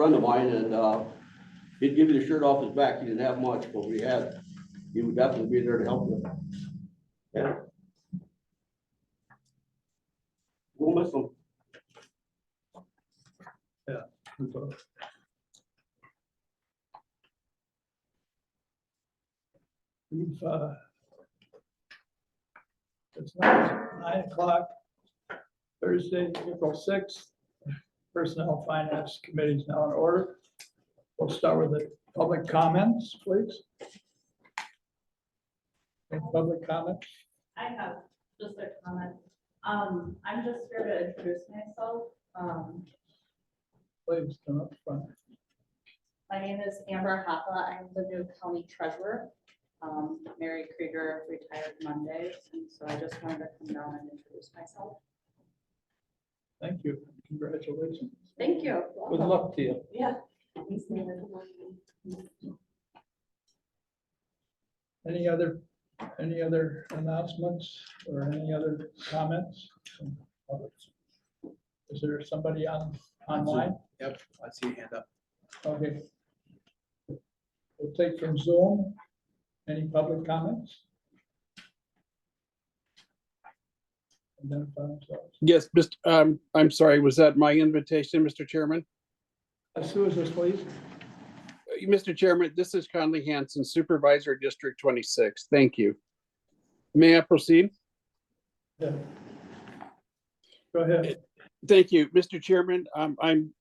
friend of mine, and he'd give you the shirt off his back. He didn't have much, but he would definitely be there to help you. Yeah. We'll miss him. Yeah. It's now 9 o'clock, Thursday, April 6th. Personnel Finance Committee is now in order. We'll start with the public comments, please. Any public comments? I have just a comment. I'm just here to introduce myself. Please come up front. My name is Amber Hoppa. I'm the new county treasurer. Mary Krieger retired Monday, and so I just wanted to come down and introduce myself. Thank you. Congratulations. Thank you. Good luck to you. Yeah. Any other announcements or any other comments? Is there somebody online? Yep, I see your hand up. Okay. We'll take from Zoom. Any public comments? Identify themselves. Yes, I'm sorry, was that my invitation, Mr. Chairman? Who is this, please? Mr. Chairman, this is Conley Hanson, Supervisor, District 26. Thank you. May I proceed? Yeah. Go ahead. Thank you, Mr. Chairman. I'm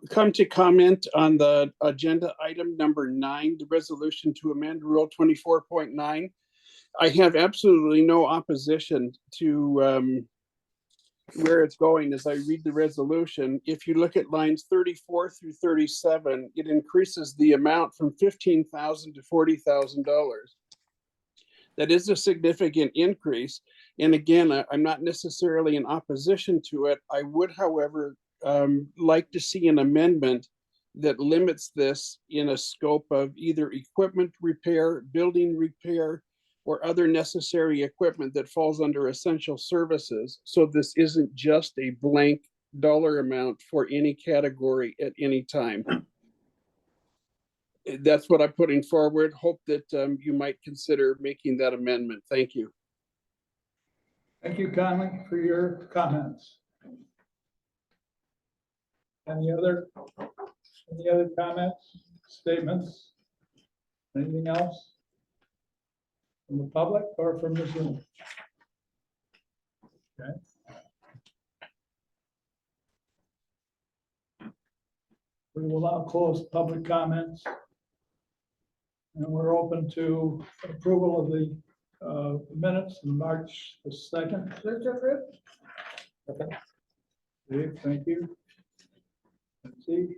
come to comment on the agenda item number 9, the resolution to amend Rule 24.9. I have absolutely no opposition to where it's going as I read the resolution. If you look at lines 34 through 37, it increases the amount from $15,000 to $40,000. That is a significant increase. And again, I'm not necessarily in opposition to it. I would, however, like to see an amendment that limits this in a scope of either equipment repair, building repair, or other necessary equipment that falls under essential services. So this isn't just a blank dollar amount for any category at any time. That's what I'm putting forward. Hope that you might consider making that amendment. Thank you. Thank you, Conley, for your comments. Any other comments, statements? Anything else? From the public or from the Zoom? Okay. We will now close public comments. And we're open to approval of the minutes in March the 2nd. Move to approve. Okay. Dave, thank you. Let's see.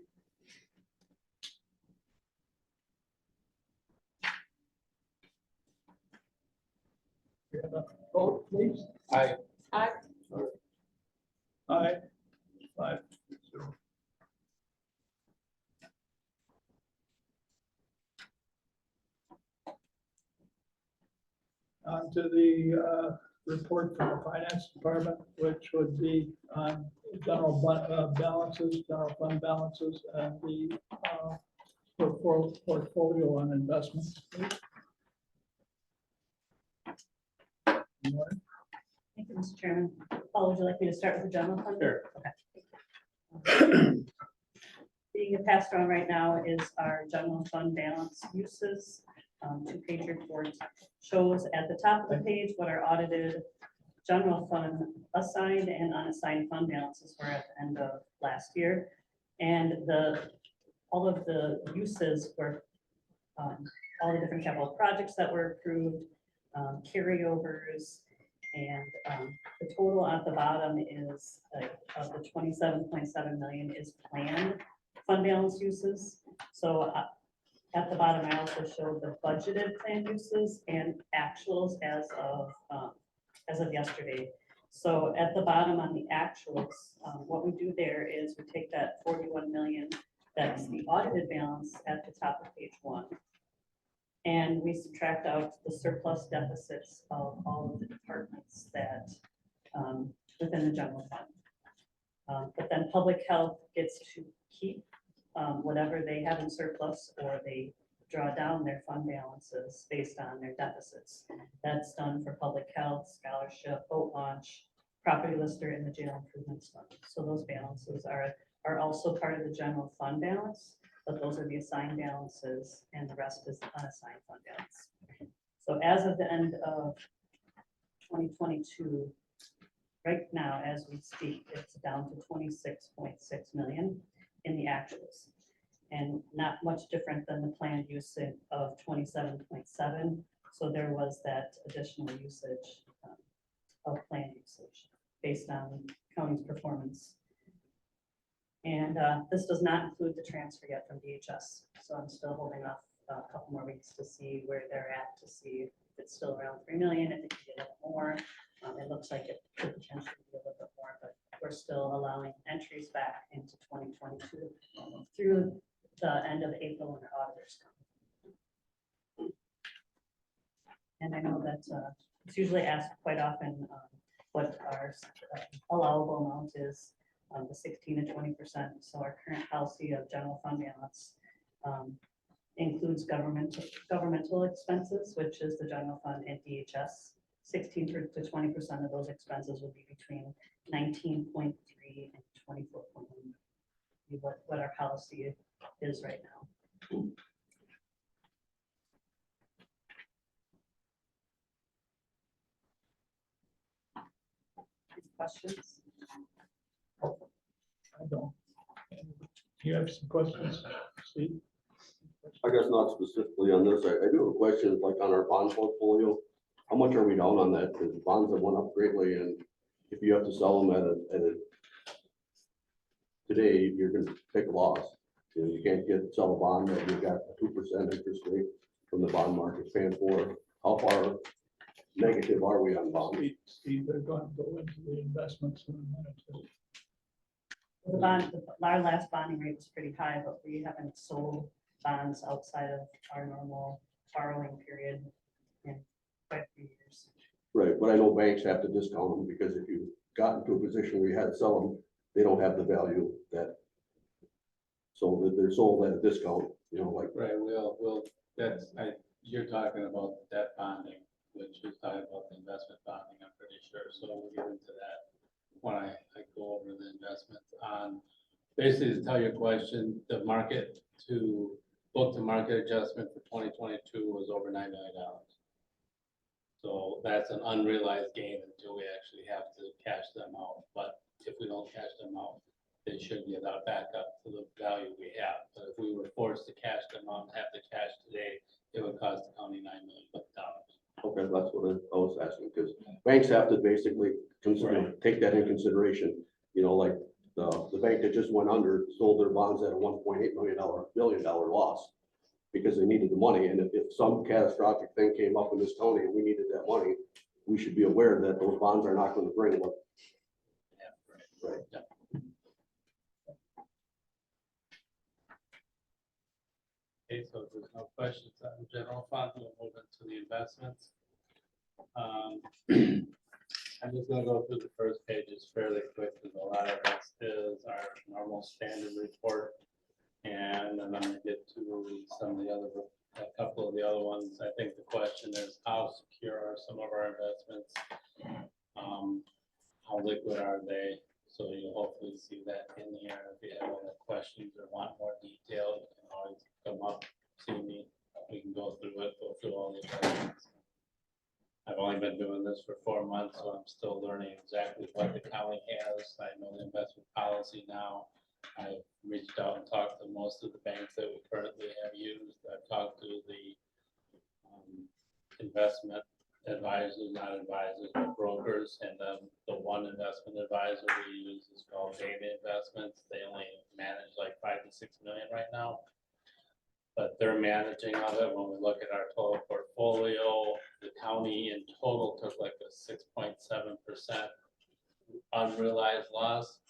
We have a vote, please. Aye. Aye. Aye. 5-0. On to the report from the finance department, which would be on general balances, general fund balances, and the portfolio on investments. Thank you, Mr. Chairman. Paul, would you like me to start with the general fund? Sure. Okay. Being passed around right now is our general fund balance uses. 2-page report shows at the top of the page what our audited general fund assigned and unassigned fund balances were at the end of last year. And all of the uses were all the different capital projects that were approved, carryovers, and the total at the bottom is of the 27.7 million is planned fund balance uses. So at the bottom, I also showed the budgeted planned uses and actuals as of yesterday. So at the bottom on the actuals, what we do there is we take that 41 million, that's the audited balance at the top of page 1. And we subtract out the surplus deficits of all of the departments that within the general fund. But then public health gets to keep whatever they have in surplus, or they draw down their fund balances based on their deficits. That's done for public health, scholarship, boat launch, property lister, and the jail improvements fund. So those balances are also part of the general fund balance, but those are the assigned balances, and the rest is the unassigned fund balance. So as of the end of 2022, right now, as we speak, it's down to 26.6 million in the actuals. And not much different than the planned usage of 27.7. So there was that additional usage of planned usage based on county's performance. And this does not include the transfer yet from DHS. So I'm still holding off a couple more weeks to see where they're at, to see if it's still around 3 million, if it could be a little more. It looks like it could potentially be a little bit more, but we're still allowing entries back into 2022 through the end of April when our auditors come. And I know that it's usually asked quite often what our allowable amount is, the 16 to 20%. So our current policy of general fund balance includes governmental expenses, which is the general fund and DHS. 16 to 20% of those expenses would be between 19.3 and 24.1. What our policy is right now. Any questions? I don't. Do you have some questions, Steve? I guess not specifically on this. I do have a question, like on our bond portfolio. How much are we down on that? Because the bonds have went up greatly, and if you have to sell them at a today, you're gonna take a loss. You can't sell a bond that you got a 2% interest rate from the bond market paying for. How far negative are we on bonds? Steve, they're going to go into the investments in a minute. The bond, our last bonding rate was pretty high, but we haven't sold bonds outside of our normal borrowing period in quite a few years. Right, but I know banks have to discount them because if you got into a position where you had to sell them, they don't have the value that. So that they're sold at a discount, you know, like. Right, you're talking about debt bonding, which is talking about the investment bonding, I'm pretty sure, so we'll get into that when I go over the investments on. Basically, to tell your question, the market to book the market adjustment for 2022 was over $9 million. So that's an unrealized gain until we actually have to cash them out, but if we don't cash them out, they should get our back up to the value we have. But if we were forced to cash them out and have the cash today, it would cost the county $9 million. Okay, that's what I was asking, because banks have to basically consider, take that in consideration. You know, like the bank that just went under sold their bonds at a $1.8 billion loss because they needed the money. And if some catastrophic thing came up in this county and we needed that money, we should be aware that those bonds are not going to bring what. Yeah, right. Yeah. Okay, so if there's no questions on the general fund, we'll move into the investments. I'm just gonna go through the first pages fairly quick, because a lot of this is our normal standard report. And then I'm gonna get to some of the other, a couple of the other ones. I think the question is, how secure are some of our investments? How liquid are they? So you'll hopefully see that in here. If you have other questions or want more detail, you can always come up, see me. We can go through it, go through all the questions. I've only been doing this for 4 months, so I'm still learning exactly what the county has. I know the investment policy now. I've reached out and talked to most of the banks that we currently have used. I've talked to the investment advisors, not advisors, but brokers. And the one investment advisor we use is called Data Investments. They only manage like 5 to 6 million right now. But they're managing of it. When we look at our total portfolio, the county in total took like a 6.7% unrealized loss.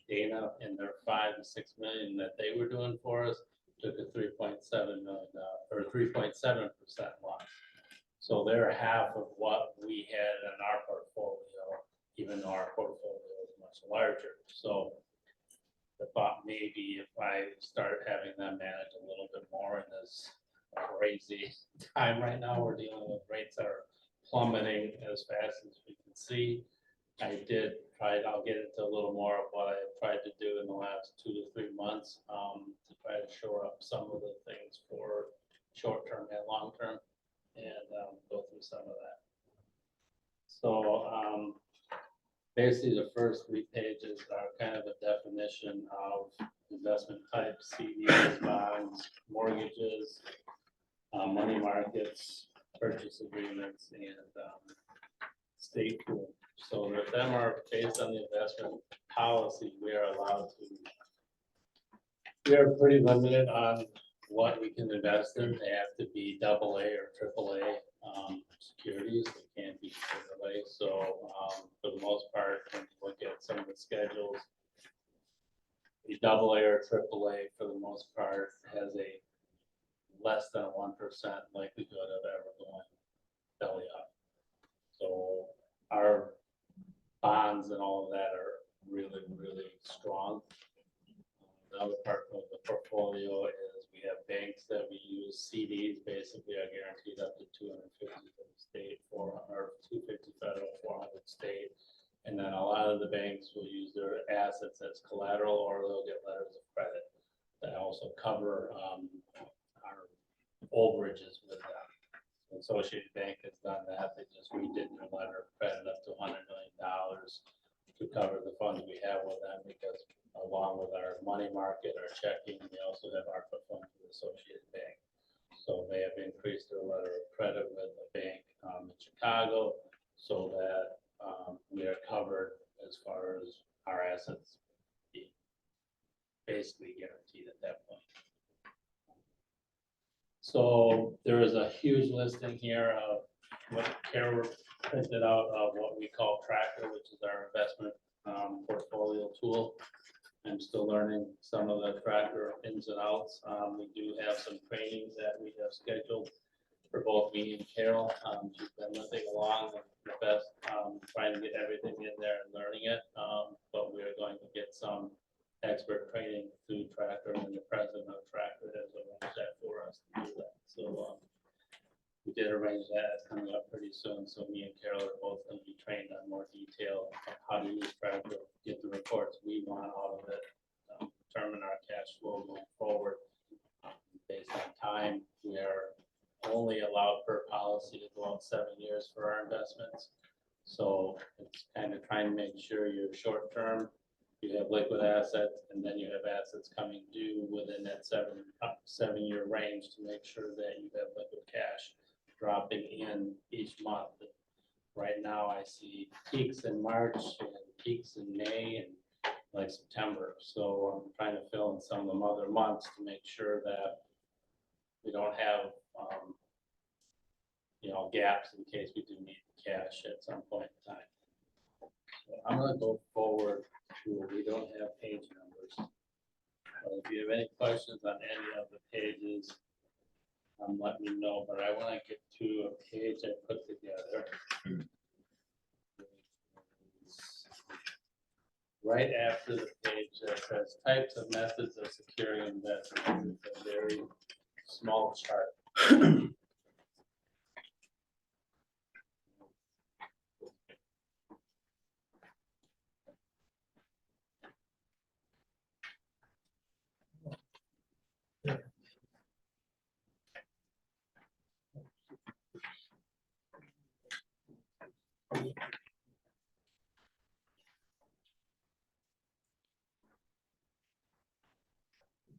Dana in their 5 to 6 million that they were doing for us took a $3.7 million or 3.7% loss. So they're half of what we had in our portfolio, even though our portfolio is much much larger. So the thought maybe if I start having them manage a little bit more in this crazy time right now, we're dealing with rates that are plummeting as fast as we can see. I did try, I'll get into a little more of what I tried to do in the last 2 to 3 months to try to shore up some of the things for short-term and long-term and go through some of that. So basically the first 3 pages are kind of a definition of investment types, CDs, bonds, mortgages, money markets, purchase agreements, and state pool. So that them are based on the investment policy, we are allowed to, we are pretty limited on what we can invest in. They have to be AA or AAA securities. They can't be AAA. So for the most part, when you look at some of the schedules, a AA or AAA for the most part has a less than 1% likelihood of ever going belly up. So our bonds and all of that are really, really strong. The other part of the portfolio is we have banks that we use. CDs basically are guaranteed up to 250 for the state, 400, or 250 federal, 400 state. And then a lot of the banks will use their assets as collateral, or they'll get letters of credit that also cover our overages with them. Associated Bank has done that. They just redid their letter of credit up to $100 million to cover the funds we have with them, because along with our money market, our checking, we also have our funds with Associated Bank. So they have increased their letter of credit with a bank in Chicago, so that we are covered as far as our assets being basically guaranteed at that point. So there is a huge listing here of what Carol printed out of what we call Tracker, which is our investment portfolio tool. I'm still learning some of the Tracker ins and outs. We do have some trainings that we have scheduled for both me and Carol. She's been limping along the best, trying to get everything in there and learning it. But we are going to get some expert training through Tracker, and the president of Tracker has arranged that for us to do that. So we did arrange that. It's coming up pretty soon. So me and Carol are both going to be trained on more detail on how to use Tracker, get the reports we want out of it, determine our cash flow going forward. Based on time, we are only allowed per policy to go out 7 years for our investments. So it's kind of trying to make sure you're short term, you have liquid assets, and then you have assets coming due within that 7 year range to make sure that you have liquid cash dropping in each month. Right now I see peaks in March and peaks in May and like September. So I'm trying to fill in some of them other months to make sure that we don't have gaps in case we do need cash at some point in time. So I'm going to go forward to, we don't have page numbers. If you have any questions on any of the pages, let me know, but I want to get to a page I put together. Right after the page that says types of methods of securing investments. It's a very small chart.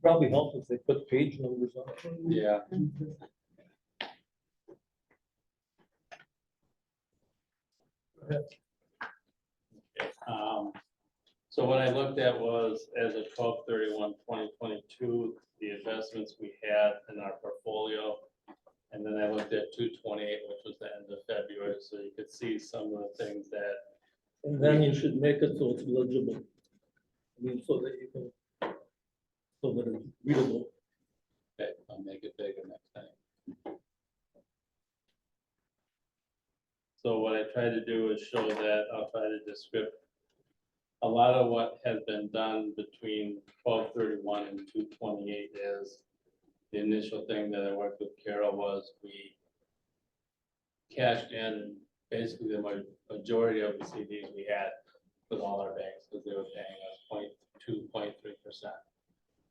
Probably helps if they put page numbers on it. Yeah. So what I looked at was, as of 12/31/2022, the investments we had in our portfolio. And then I looked at 2/28, which was the end of February, so you could see some of the things that. And then you should make it so it's legible. I mean, so that you can, so that it's readable. Okay, I'll make it bigger next time. So what I try to do is show that, I'll try to describe a lot of what has been done between 12/31 and 2/28 is the initial thing that I worked with Carol was we cashed in basically the majority of the CDs we had with all our banks because they were paying us 0.2, 0.3%.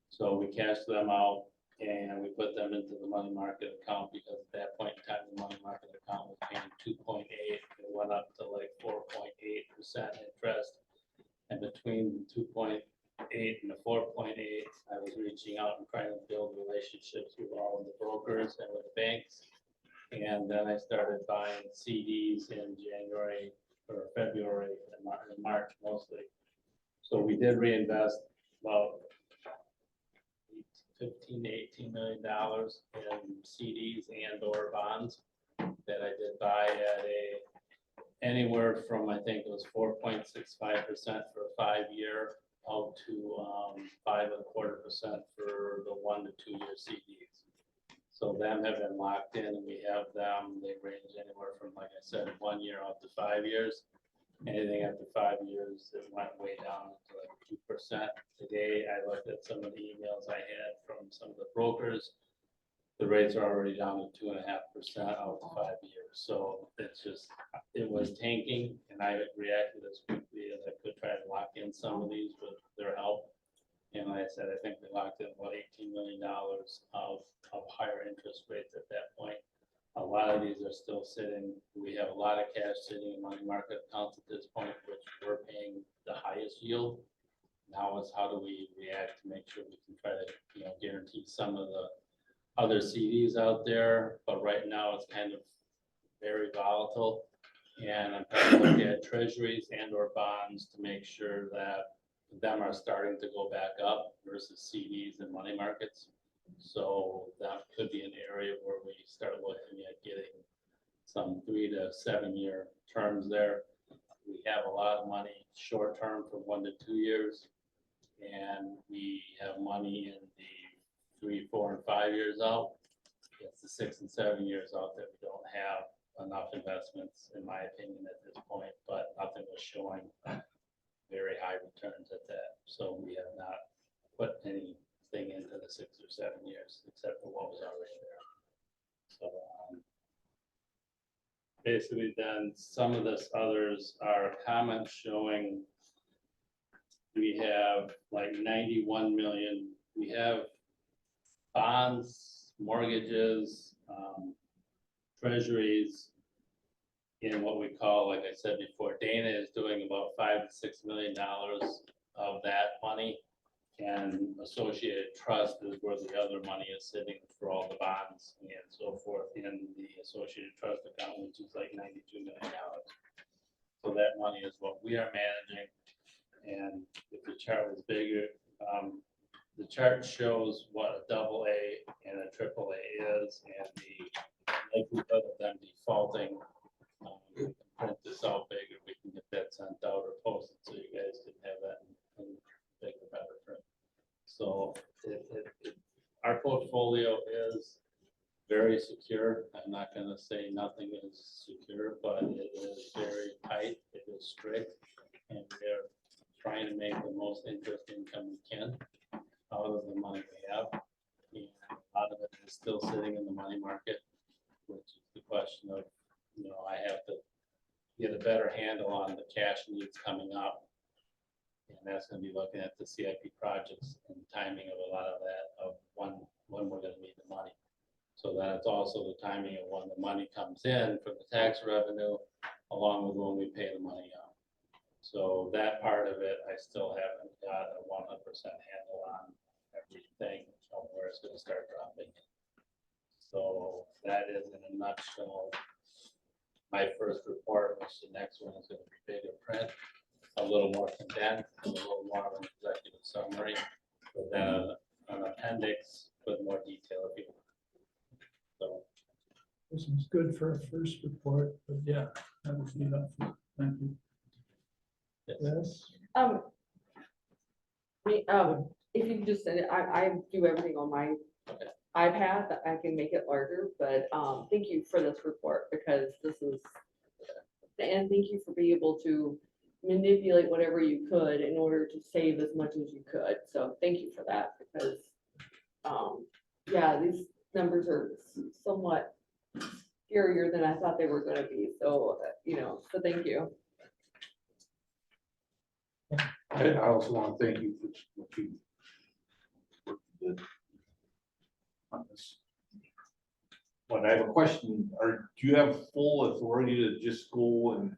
So we cashed them out and we put them into the money market account because at that point in time, the money market account was paying 2.8. It went up to like 4.8% interest. And between the 2.8 and the 4.8, I was reaching out and trying to build relationships with all of the brokers and with the banks. And then I started buying CDs in January or February and March mostly. So we did reinvest about 15 to 18 million dollars in CDs and or bonds that I did buy at anywhere from, I think it was 4.65% for a 5-year out to 5.25% for the 1 to 2 year CDs. So them have been locked in and we have them, they range anywhere from, like I said, 1 year out to 5 years. Anything after 5 years, it went way down to like 2%. Today, I looked at some of the emails I had from some of the brokers. The rates are already down to 2.5% out to 5 years. So it's just, it was tanking and I reacted as quickly as I could try to lock in some of these with their help. And like I said, I think we locked in about $18 million of higher interest rates at that point. A lot of these are still sitting. We have a lot of cash sitting in money market accounts at this point, which we're paying the highest yield. Now it's how do we react to make sure we can try to, guarantee some of the other CDs out there. But right now it's kind of very volatile. And I'm trying to look at treasuries and or bonds to make sure that them are starting to go back up versus CDs and money markets. So that could be an area where we start looking at getting some 3 to 7 year terms there. We have a lot of money short term from 1 to 2 years. And we have money in the 3, 4, and 5 years out. It's the 6 and 7 years out that we don't have enough investments, in my opinion, at this point, but nothing was showing very high returns at that. So we have not put anything into the 6 or 7 years except for what was already there. So basically then some of this others are comments showing we have like 91 million. We have bonds, mortgages, treasuries in what we call, like I said before, Dana is doing about $5 to $6 million of that money. And Associated Trust is where the other money is sitting for all the bonds and so forth in the Associated Trust account, which is like $92 million. So that money is what we are managing. And if the chart was bigger, the chart shows what a AA and a AAA is and the likelihood of them defaulting. We can print this out bigger, we can get that sent out or posted so you guys can have that in bigger, better print. So our portfolio is very secure. I'm not going to say nothing is secure, but it is very tight. It is strict, and we're trying to make the most interest income we can out of the money we have. And a lot of it is still sitting in the money market, which is the question of, I have to get a better handle on the cash needs coming up. And that's going to be looking at the CIP projects and timing of a lot of that, of when we're going to need the money. So that's also the timing of when the money comes in from the tax revenue, along with when we pay the money out. So that part of it, I still haven't got a 100% handle on everything, of where it's going to start dropping. So that is in a nutshell my first report, which the next one is going to be bigger print, a little more condensed, a little more of an executive summary, but then an appendix with more detail if you want. So This is good for a first report, but yeah, that was enough. Thank you. Yes. If you just send it, I do everything on my iPad, that I can make it larger, but thank you for this report because this is, and thank you for being able to manipulate whatever you could in order to save as much as you could. So thank you for that, because, yeah, these numbers are somewhat scarier than I thought they were gonna be. So, so thank you. I also want to thank you for what you did on this. But I have a question, do you have full authority to just go and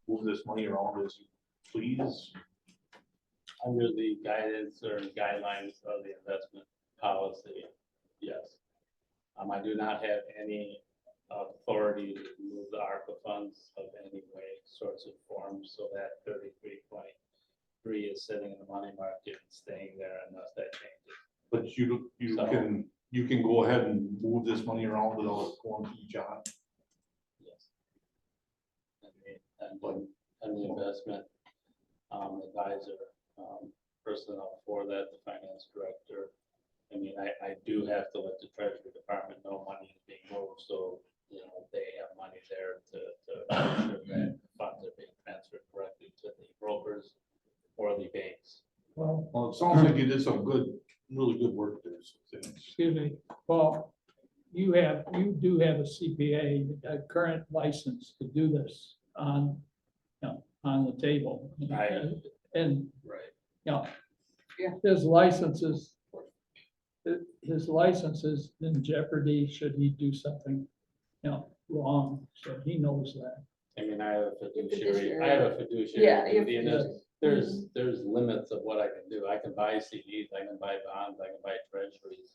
move this money around as you please? Under the guidance or guidelines of the investment policy, yes. I do not have any authority to move the ARPA funds of any way, sorts of forms, so that 33.3 is sitting in the money market and staying there unless that changes. But you So- can go ahead and move this money around without going to John. Yes. And the investment advisor, personnel for that, the finance director. I mean, I do have to let the treasury department know money is being moved, so, they have money there to make sure that funds are being transferred correctly to the brokers or the banks. Well, Well, it sounds like you did some really good work there. So thanks. excuse me, Paul, you do have a CPA, a current license to do this on, on the table. Right. And, Right. Yeah. his licenses, his license is in jeopardy should he do something, wrong, so he knows that. I mean, I have a fiduciary, fiduciary. I have a fiduciary. Yeah, you have duty, and to- there's limits of what I can do. I can buy CDs, I can buy bonds, I can buy treasuries.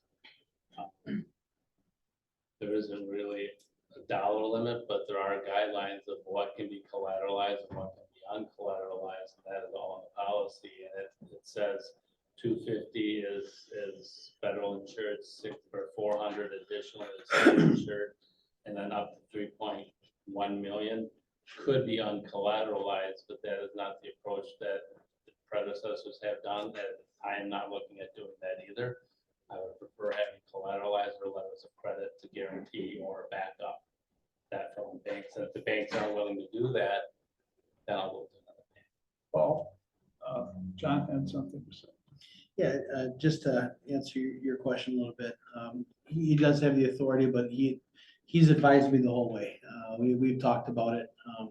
There isn't really a dollar limit, but there are guidelines of what can be collateralized and what can be uncollateralized, and that is all in the policy, and it says 250 is federal insured, 400 additional is state insured, and then up to 3.1 million could be uncollateralized, but that is not the approach that the predecessors have done. And I am not looking at doing that either. I would prefer having collateralized or letters of credit to guarantee or back up that from banks. And if the banks aren't willing to do that, then I'll go to another bank. Paul, John had something to say. Yeah, just to answer your question a little bit, he does have the authority, but he's advised me the whole way. We've talked about it. I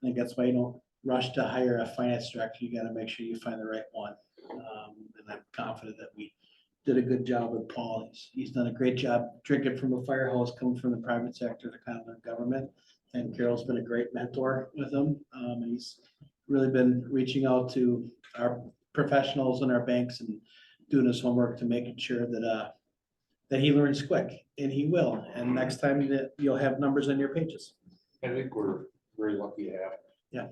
think that's why you don't rush to hire a finance director. You gotta make sure you find the right one. And I'm confident that we did a good job with Paul. He's done a great job drinking from a fire hose, coming from the private sector to kind of the government. And Carol's been a great mentor with him. And he's really been reaching out to our professionals and our banks and doing his homework to making sure that that he learns quick, and he will. And next time that you'll have numbers on your pages. I think we're very lucky to have.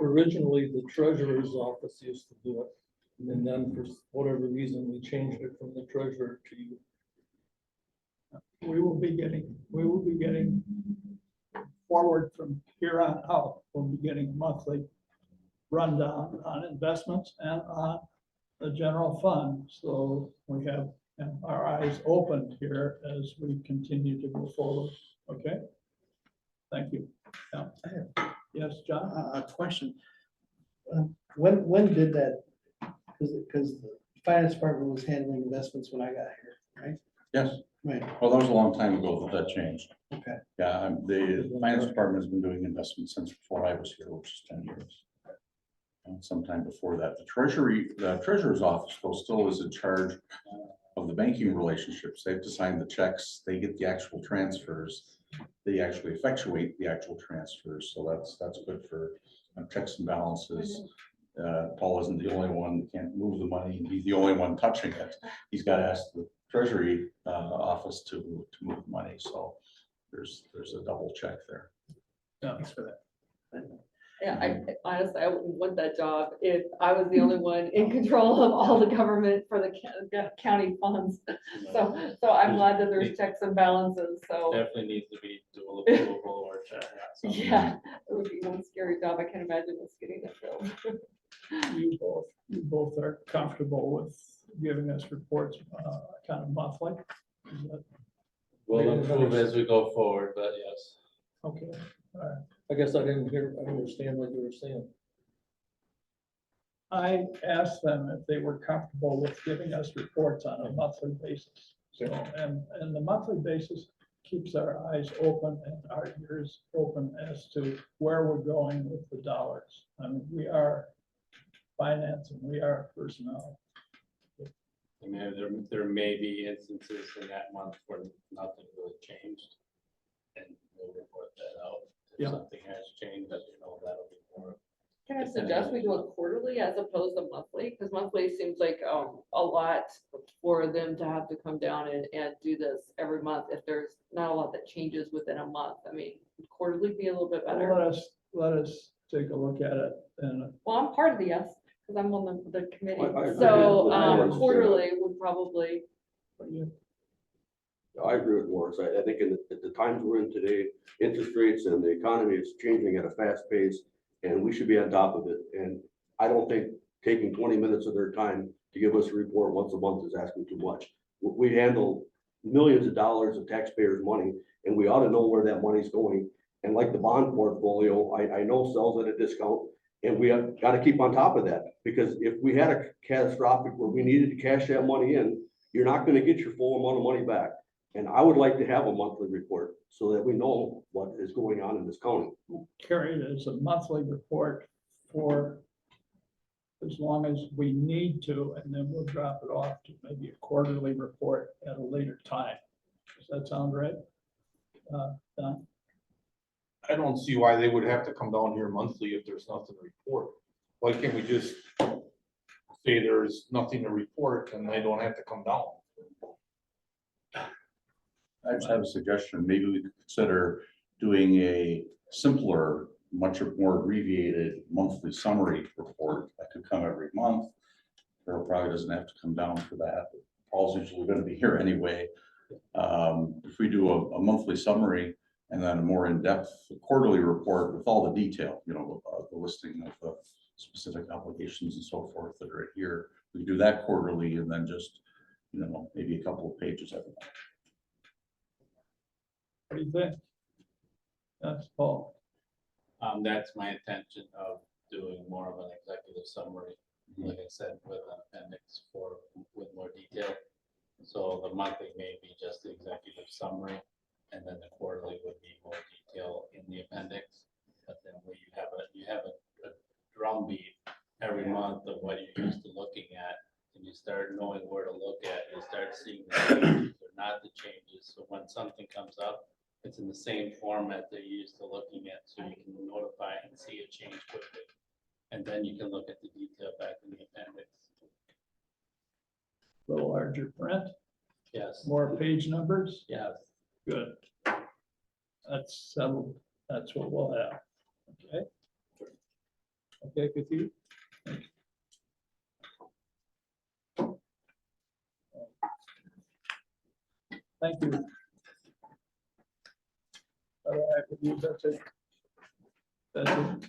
Originally, the treasurer's office used to do it. And then for whatever reason, we changed it from the treasurer to you. We will be getting forward from here on out. We'll be getting monthly rundown on investments and on the general fund. So we have our eyes opened here as we continue to go forward. Okay? Thank you. Yeah. Yes, John? A question. When did that, because the finance department was handling investments when I got here, right? Yes, Right, well, that was a long time ago that changed. okay. Yeah, the finance department has been doing investments since before I was here, which is 10 years. And sometime before that, the treasurer's office though still is in charge of the banking relationships. They have to sign the checks, they get the actual transfers. They actually effectuate the actual transfers, so that's good for checks and balances. Paul isn't the only one that can't move the money, and he's the only one touching it. He's got to ask the treasury office to move the money, so there's a double check there. Yeah, thanks for that. Yeah, I honestly, I wouldn't want that job if I was the only one in control of all the government for the county funds. So I'm glad that there's checks and balances, so. Definitely needs to be dual approval or check. Yeah, it would be one scary job. I can't imagine us getting it filled. You both are comfortable with giving us reports kind of monthly? Is that We'll improve as we go forward, but yes. okay? All right. I guess I didn't understand what you were saying. I asked them if they were comfortable with giving us reports on a monthly basis. So, and the monthly basis keeps our eyes open and our ears open as to where we're going with the dollars. I mean, we are finance and we are personnel. I mean, there may be instances in that month where nothing really changed. And we'll report that out. If Yeah. something has changed, but that'll be more. Can I suggest we do it quarterly as opposed to monthly? Because monthly seems like a lot for them to have to come down and do this every month if there's not a lot that changes within a month. I mean, quarterly be a little bit better. Let us take a look at it and Well, I'm part of the yes, because I'm on the committee. I agree So with Morris. quarterly would probably, I agree with Morris. I think at the times we're in today, interest rates and the economy is changing at a fast pace, and we should be on top of it. And I don't think taking 20 minutes of their time to give us a report once a month is asking too much. We handle millions of dollars of taxpayers' money, and we ought to know where that money's going. And like the bond portfolio, I know sells at a discount, and we have got to keep on top of that. Because if we had a catastrophic where we needed to cash that money in, you're not going to get your full amount of money back. And I would like to have a monthly report so that we know what is going on in this county. carry it as a monthly report for as long as we need to, and then we'll drop it off to maybe a quarterly report at a later time. Does that sound right? Don? I don't see why they would have to come down here monthly if there's nothing to report. Why can't we just say there's nothing to report and they don't have to come down? I just have a suggestion. Maybe we could consider doing a simpler, much more abbreviated monthly summary report that could come every month. Carol probably doesn't have to come down for that. Paul's usually going to be here anyway. If we do a monthly summary and then a more in-depth quarterly report with all the detail, the listing of the specific obligations and so forth that are here, we do that quarterly and then just, maybe a couple of pages every month. What do you think? That's Paul. That's my intention of doing more of an executive summary, like I said, with an appendix with more detail. So the monthly may be just the executive summary, and then the quarterly would be more detail in the appendix. But then where you have a drumbeat every month of what you're used to looking at, and you start knowing where to look at, you start seeing the changes or not the changes. So when something comes up, it's in the same format they're used to looking at, so you can notify and see a change quickly. And then you can look at the detail back in the appendix. Little larger print, Yes, more page numbers. yes. Good. That's settled. That's what we'll have. Okay. Okay with you? Thank you. All right, with you, that's it. That's it.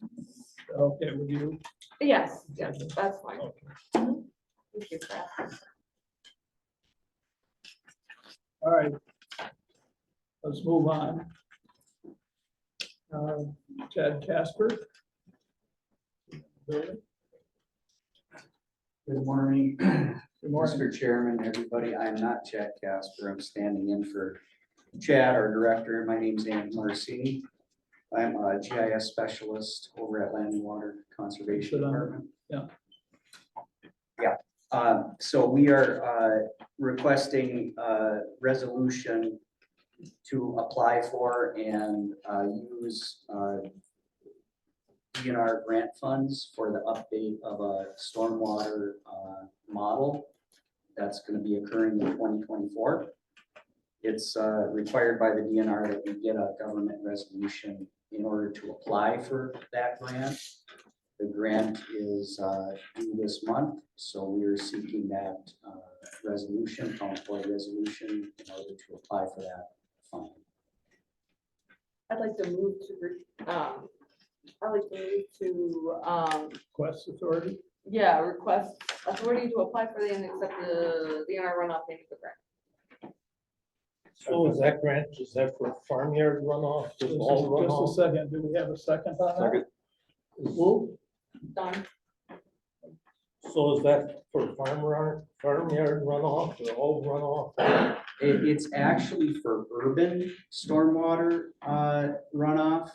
Okay with you? yes, that's fine. Okay. Thank you for asking. All right. Let's move on. Chad Casper. Good morning. Good morning. Mr. Chairman, everybody. I'm not Chad Casper. I'm standing in for Chad, our director. My name's Andy Marcini. I'm a GIS specialist over at Land and Water Conservation Department. Yeah. Yeah. So we are requesting a resolution to apply for and use DNR grant funds for the update of a stormwater model that's going to be occurring in 2024. It's required by the DNR that we get a government resolution in order to apply for that grant. The grant is due this month, so we're seeking that resolution, council resolution, in order to apply for that fund. I'd like to move to Request authority. request authority to apply for and accept the DNR runoff payment grant. So is that grant, is that for farmyard runoff, just all Just a runoff? second, do we have a second on that? Second. Move. Don, So is that for farmyard runoff or all runoff? It's actually for urban stormwater runoff.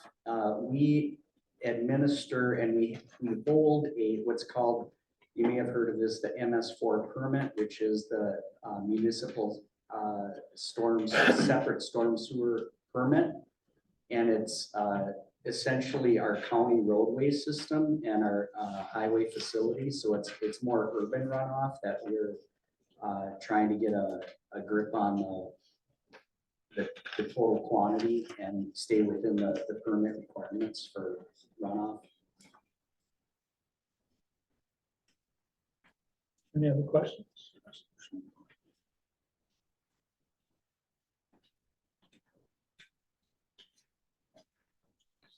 We administer and we hold what's called, you may have heard of this, the MS4 permit, which is the municipal separate storm sewer permit. And it's essentially our county roadway system and our highway facilities. So it's more urban runoff that we're trying to get a grip on the total quantity and stay within the permit requirements for runoff. Any other questions?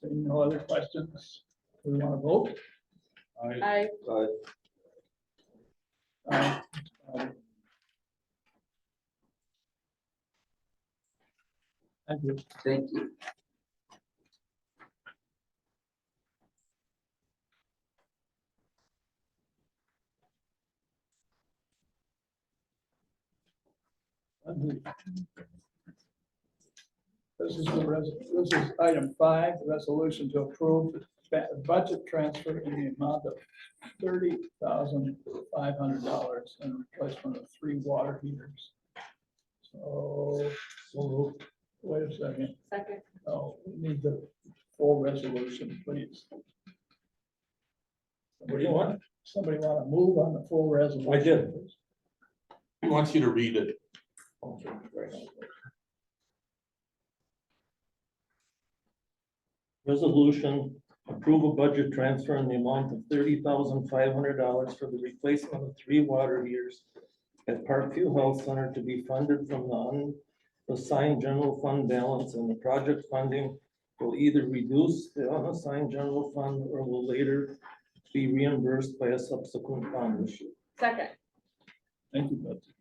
Seeing no other questions, we want to vote? I, Aye. Thank you. Thank you. This is item 5, the resolution to approve the budget transfer in the amount of $30,500 in replacement of 3 water heaters. So, wait a second. second, Oh, we need the full resolution, please. What do you want? Somebody want to move on the full resolution? I did. please? He wants you to read it. Okay, very nice. Resolution, approve a budget transfer in the amount of $30,500 for the replacement of 3 water heaters at Parkview Health Center to be funded from the unassigned general fund balance, and the project funding will either reduce the unassigned general fund or will later be reimbursed by a subsequent bond issue. second, Thank you, Betsy.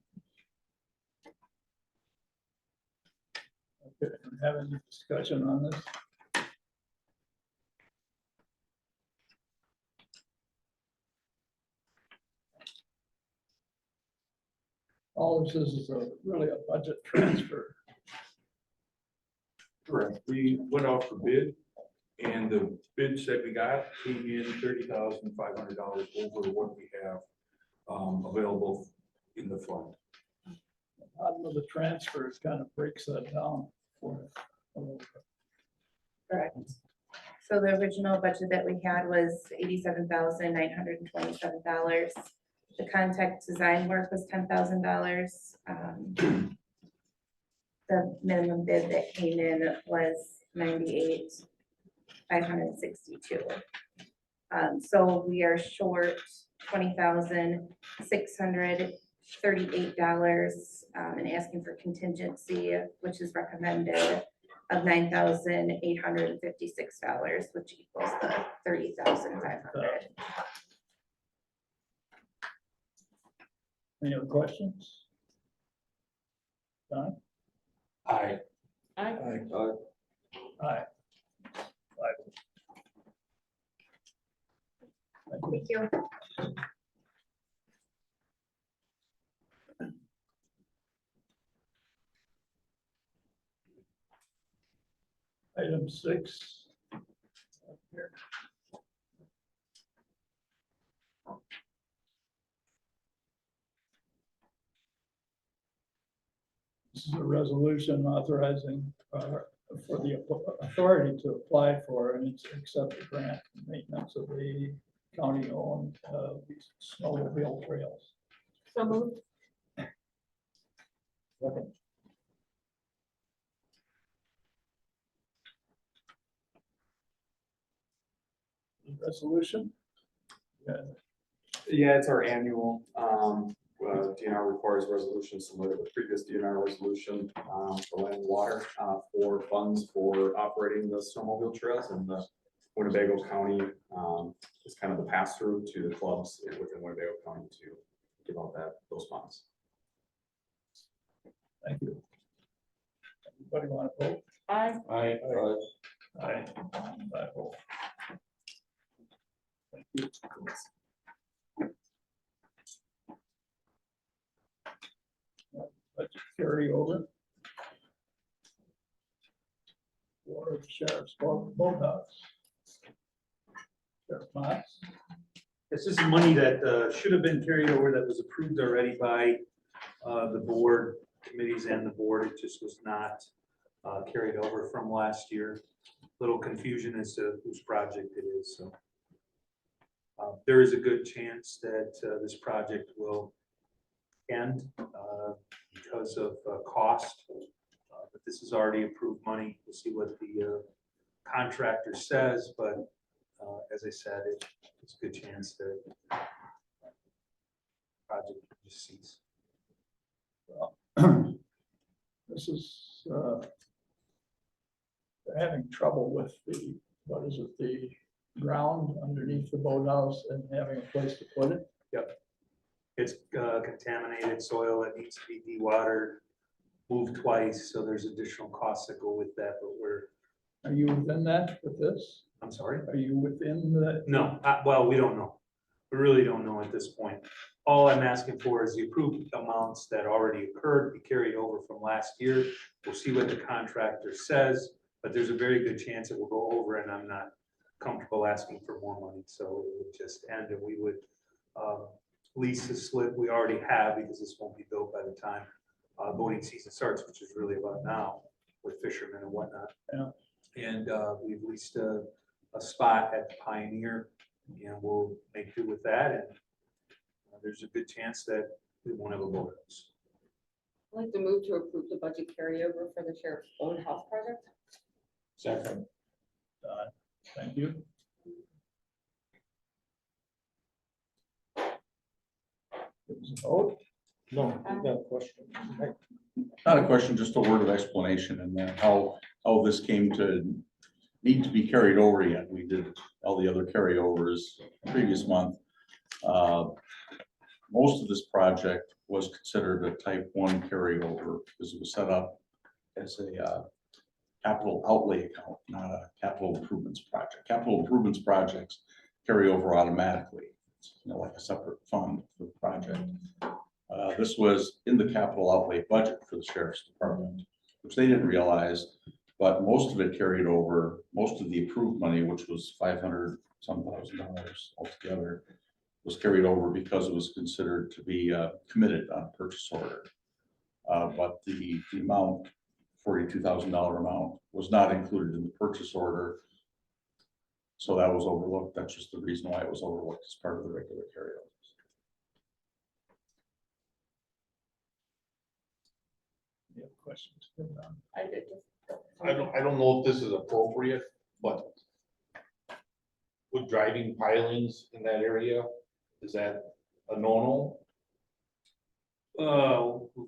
Okay, do we have any discussion on this? All this is really a budget transfer. Correct. We went out for bid and the bids that we got came in $30,500 over what we have available in the fund. Out of the transfer, it kind of breaks that down for us a little bit. Correct. So the original budget that we had was $87,927. The contact design work was $10,000. The minimum bid that came in was $98,562. So we are short $20,638 and asking for contingency, which is recommended, of $9,856, which equals the $30,500. Any other questions? Don? Aye. I, Aye. Thank you. Thank you. Item 6. Up here. This is a resolution authorizing for the authority to apply for and accept the grant for maintenance of the county-owned snowmobile trails. so moved. Second. Resolution? Yeah. Yeah, it's our annual, DNR requires resolution similar to the previous DNR resolution, for land and water, for funds for operating the snowmobile trails, and the Winnebago County, is kind of the pass-through to the clubs within Winnebago County to give out those funds. Thank you. Anybody want to vote? I, Aye. Aye. I vote. Thank you. Budget carryover. Water Sheriff's Boathouse. Sheriff Motts. This is money that should have been carried over, that was approved already by the board, committees and the board. It just was not carried over from last year. Little confusion as to whose project it is, so. There is a good chance that this project will end because of cost. But this is already approved money. We'll see what the contractor says, but as I said, it's a good chance that project will just cease. This is, they're having trouble with the, what is it, the ground underneath the boathouse and having a place to put it. Yep. It's contaminated soil that needs to be dewatered, moved twice, so there's additional costs that go with that, but Are you within that with this? I'm sorry? Are you within the? No, well, we don't know. We really don't know at this point. All I'm asking for is the approved amounts that already occurred be carried over from last year. We'll see what the contractor says, but there's a very good chance it will go over, and I'm not comfortable asking for more money, so it would just end, and we would lease the slip we already have, because this won't be built by the time boating season starts, which is really about now with fishermen and whatnot. Yeah. And we've leased a spot at the Pioneer, and we'll make do with that, and there's a good chance that we won't have a boathouse. I'd like to move to approve the budget carryover for the sheriff's own house project. Second. Thank you. Vote. No, I've got a question. Not a question, just a word of explanation, and then how this came to need to be carried over yet. We did all the other carryovers previous month. Most of this project was considered a type 1 carryover because it was set up as a capital outlay account, not a capital improvements project. Capital improvements projects carry over automatically, like a separate fund for the project. This was in the capital outlay budget for the sheriff's department, which they didn't realize, but most of it carried over. Most of the approved money, which was $500-some thousand altogether, was carried over because it was considered to be committed on purchase order. But the amount, $42,000 amount, was not included in the purchase order. So that was overlooked. That's just the reason why it was overlooked as part of the regular carryovers. You have questions? I did just. I don't know if this is appropriate, but with driving pilings in that area, is that a no-no?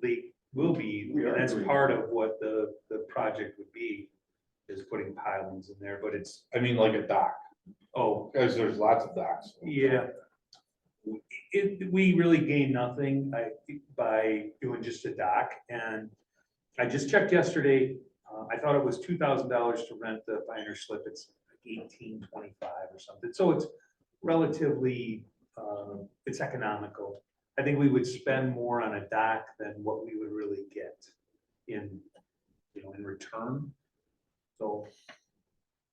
They will be, that's part of what the project would be, is putting pilings in there, but it's, I mean, like a dock, oh, because there's lots of docks. yeah. We really gain nothing by doing just a dock, and I just checked yesterday. I thought it was $2,000 to rent the Pioneer slip. It's $1,825 or something. So it's relatively, it's economical. I think we would spend more on a dock than what we would really get in return. So.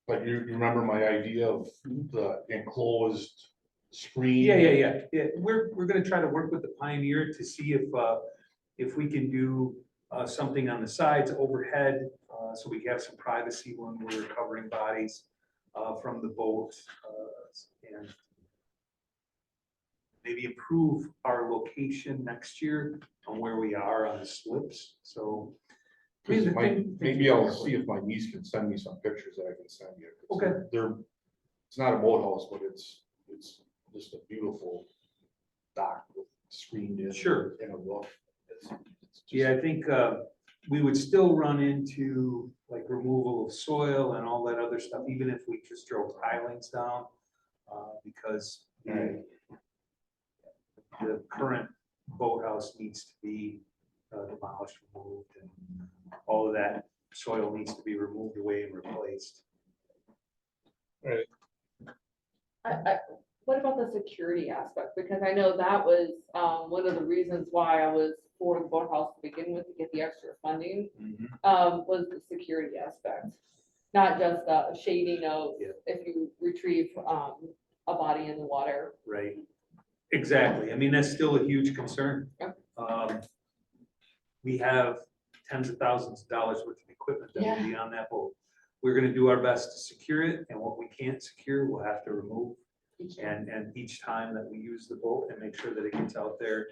But you remember my idea of the enclosed screen? Yeah. We're gonna try to work with the Pioneer to see if we can do something on the sides overhead, so we have some privacy when we're recovering bodies from the boat, and maybe improve our location next year on where we are on the slips. So Maybe I'll see if my niece can send me some pictures that I can send you. Okay. It's not a boathouse, but it's just a beautiful dock with screened in. Sure. In a roof. It's just- Yeah, I think we would still run into like removal of soil and all that other stuff, even if we just drove pilings down, because the current boathouse needs to be demolished, removed, and all of that. soil needs to be removed away and replaced. What about the security aspect? Because I know that was, one of the reasons why I was for the boathouse to begin with, to get the extra funding, was the security aspect. Not just the shading of Yeah. if you retrieve, a body in the water. Right. Exactly. I mean, that's still a huge concern. Yep. We have tens of thousands of dollars worth of equipment that will be on that boat. We're gonna do our best to secure it, and what we can't secure, we'll have to remove. And each time that we use the boat and make sure that it gets out there,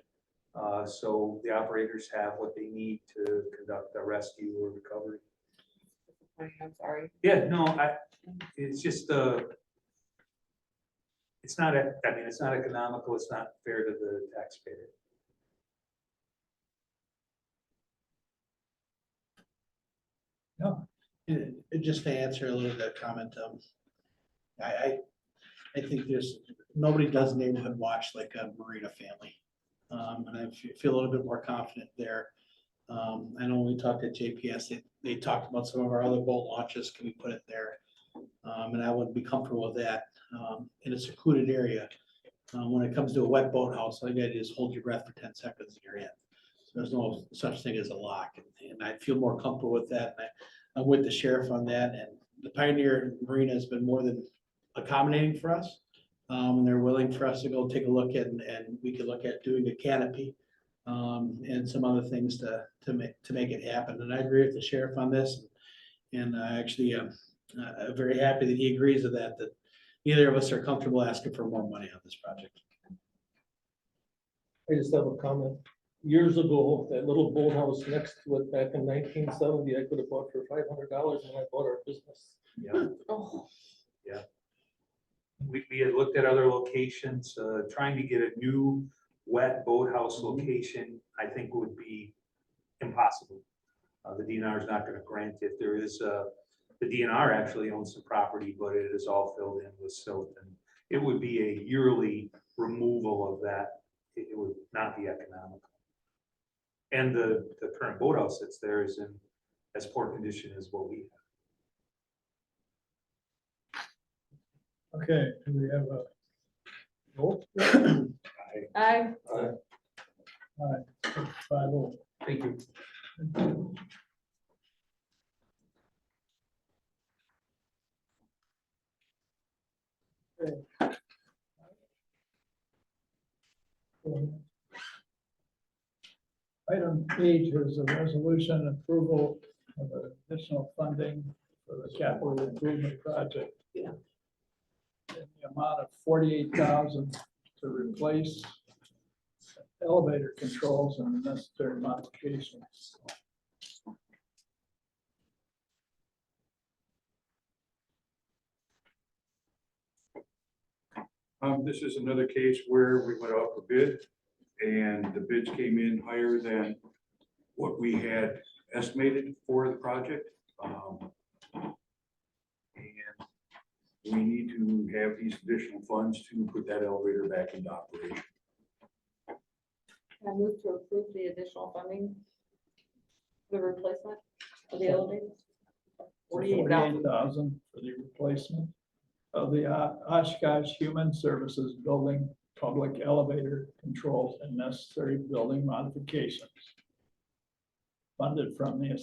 so the operators have what they need to conduct a rescue or recovery. I'm sorry. Yeah, no, it's just, it's not, I mean, it's not economical, it's not fair to the taxpayer. No, Just to answer a little bit of comment, I think nobody does neighborhood watch like a Marina family. And I feel a little bit more confident there. I know when we talked at JPS, they talked about some of our other boat launches, can we put it there? And I would be comfortable with that, in a secluded area. When it comes to a wet boathouse, all you gotta do is hold your breath for 10 seconds and you're in. There's no such thing as a lock, and I feel more comfortable with that. And I'm with the sheriff on that, and the Pioneer Marina has been more than accommodating for us. And they're willing for us to go take a look at, and we could look at doing a canopy, and some other things to make it happen. And I agree with the sheriff on this. And I actually am very happy that he agrees with that neither of us are comfortable asking for more money on this project. I just have a comment. Years ago, that little boathouse next to it back in 1970, I could have bought for $500 when I bought our business. Yeah. Oh, Yeah. We had looked at other locations, trying to get a new wet boathouse location, I think would be impossible. The DNR is not gonna grant it. There is, the DNR actually owns some property, but it is all filled in with silt, and it would be a yearly removal of that. It would not be economical. And the current boathouse that's there is in as poor condition as what we have. okay, do we have a vote? I, All right, 5-0. Thank you. Item 8 is a resolution approval of additional funding for the capital improvement project. Yeah. In the amount of $48,000 to replace elevator controls and necessary modifications. This is another case where we went out for bid and the bids came in higher than what we had estimated for the project. And we need to have these additional funds to put that elevator back into operation. I move to approve the additional funding, the replacement of the elevator. $48,000 for the replacement of the Oshkosh Human Services Building Public Elevator Controls and necessary building modifications. Funded from the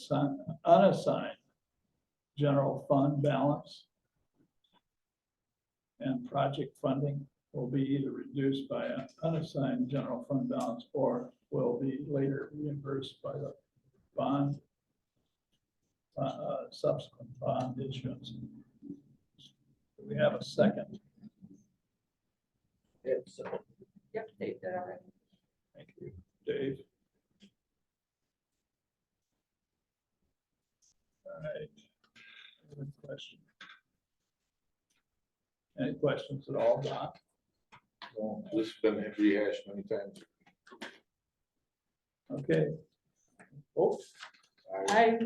unassigned general fund balance. And project funding will be either reduced by an unassigned general fund balance or will be later reimbursed by the bond, subsequent bond issuance. Do we have a second? Yep, Dave did already. Thank you, Dave. All right. Good question. Any questions at all, Don? Well, this has been rehashed many times. Okay. Oh, I,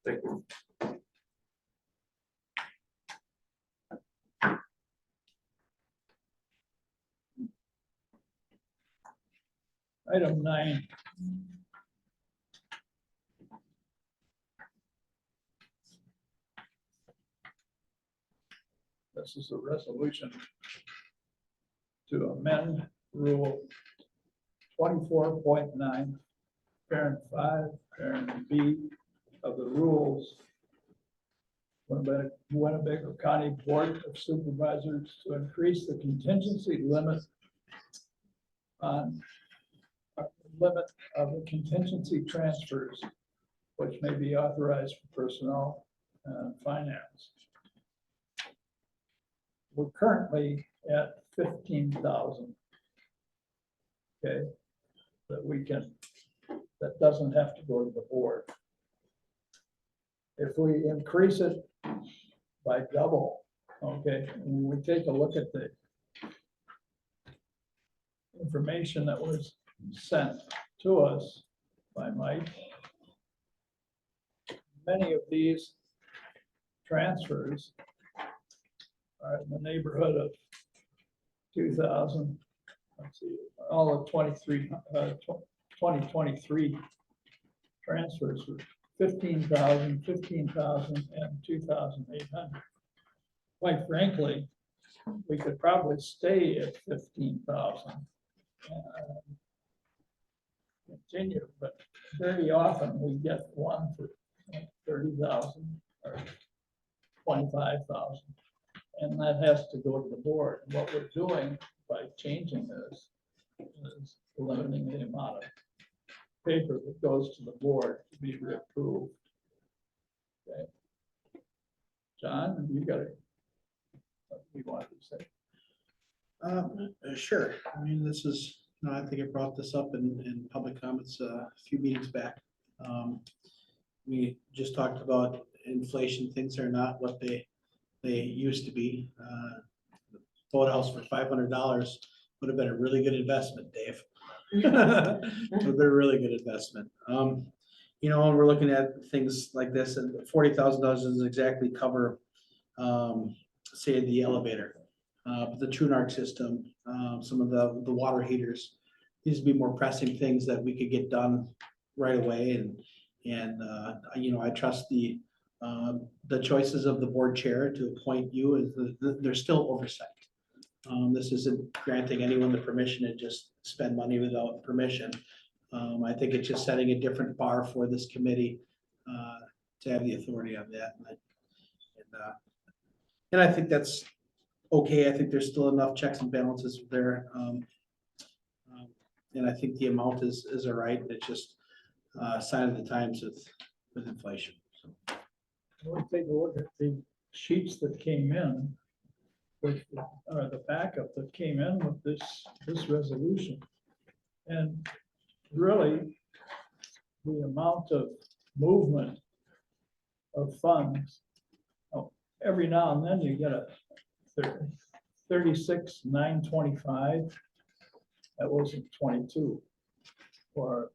Thank you. Item 9 This is a resolution to amend Rule 24.9, parent 5, parent B of the rules Winnebago County Board of Supervisors to increase the contingency limit on limit of the contingency transfers, which may be authorized for personnel and finance. We're currently at 15,000. Okay, that we can, that doesn't have to go to the board. If we increase it by double, okay, and we take a look at the information that was sent to us by Mike, many of these transfers are in the neighborhood of 2,000. Let's see, all of 2023 transfers were 15,000, 15,000, and 2,800. Quite frankly, we could probably stay at 15,000. Continue, but very often we get one for 30,000 or 25,000. And that has to go to the board. And what we're doing by changing this is limiting the amount of paper that goes to the board to be reapproved. Okay. John, you got it. What you wanted to say? Sure. I mean, this is, I think I brought this up in public comments a few meetings back. We just talked about inflation. Things are not what they used to be. The boathouse for $500 would have been a really good investment, Dave. Would have been a really good investment. You know, we're looking at things like this, and $40,000 doesn't exactly cover, say, the elevator, but the TrueNarc system, some of the water heaters. These would be more pressing things that we could get done right away, and you know, I trust the choices of the board chair to appoint you as there's still oversight. This isn't granting anyone the permission to just spend money without permission. I think it's just setting a different bar for this committee to have the authority on that. And I think that's okay. I think there's still enough checks and balances there. And I think the amount is all right. It's just a sign of the times with inflation. So. We'll take a look at the sheets that came in, with the backup that came in with this resolution. And really, the amount of movement of funds, every now and then you get a 36,925. That wasn't 22, or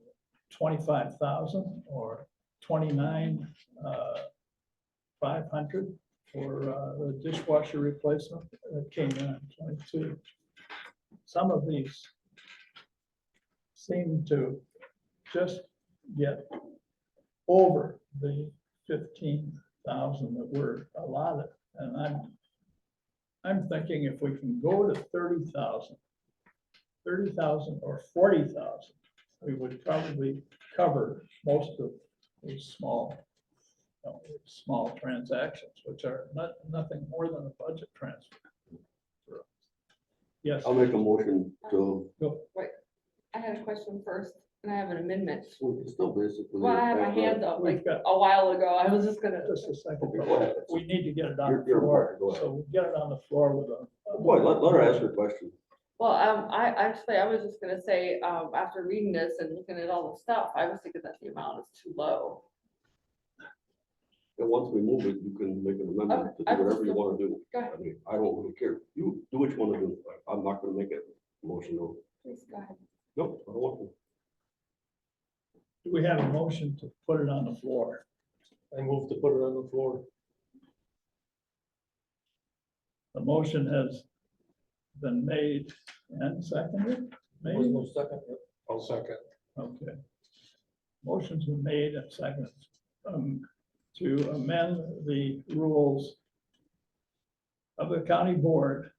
25,000, or 29,500 for the dishwasher replacement that came in at 22. Some of these seem to just get over the 15,000 that were allotted, and I'm thinking if we can go to 30,000 or 40,000, we would probably cover most of these small transactions, which are nothing more than a budget transfer. Yes. I'll make a motion to, Go. Wait, I had a question first, and I have an amendment. we can still basically. Well, I had my hand up like We've got- a while ago. I was just gonna. Just a second. Okay, go ahead. We need to get it on the You're floor, important. Go ahead. so we'll get it on the floor with a. Boy, let her ask her question. Well, I was just gonna say, after reading this and looking at all the stuff, I was thinking that the amount is too low. And once we move it, you can make an amendment to do whatever you want to do. Go ahead. I mean, I don't really care. You do what you want to do. I'm not gonna make it emotional. Please, go ahead. Nope, I don't want to. Do we have a motion to put it on the floor? I move to put it on the floor. The motion has been made and seconded. Made? Second. I'll second. Okay. Motion's been made and seconded to amend the rules of the county board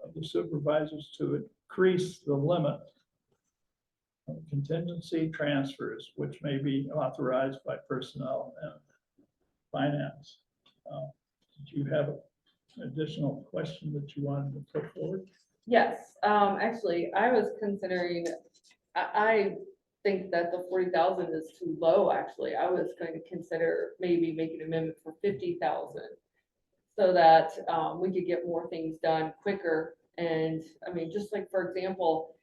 of the supervisors to increase the limit of contingency transfers, which may be authorized by personnel and finance. Did you have an additional question that you wanted to put forward? Yes, actually, I was considering, I think that the 40,000 is too low, actually. I was going to consider maybe making an amendment for 50,000. So that we could get more things done quicker. And I mean, just like, for example,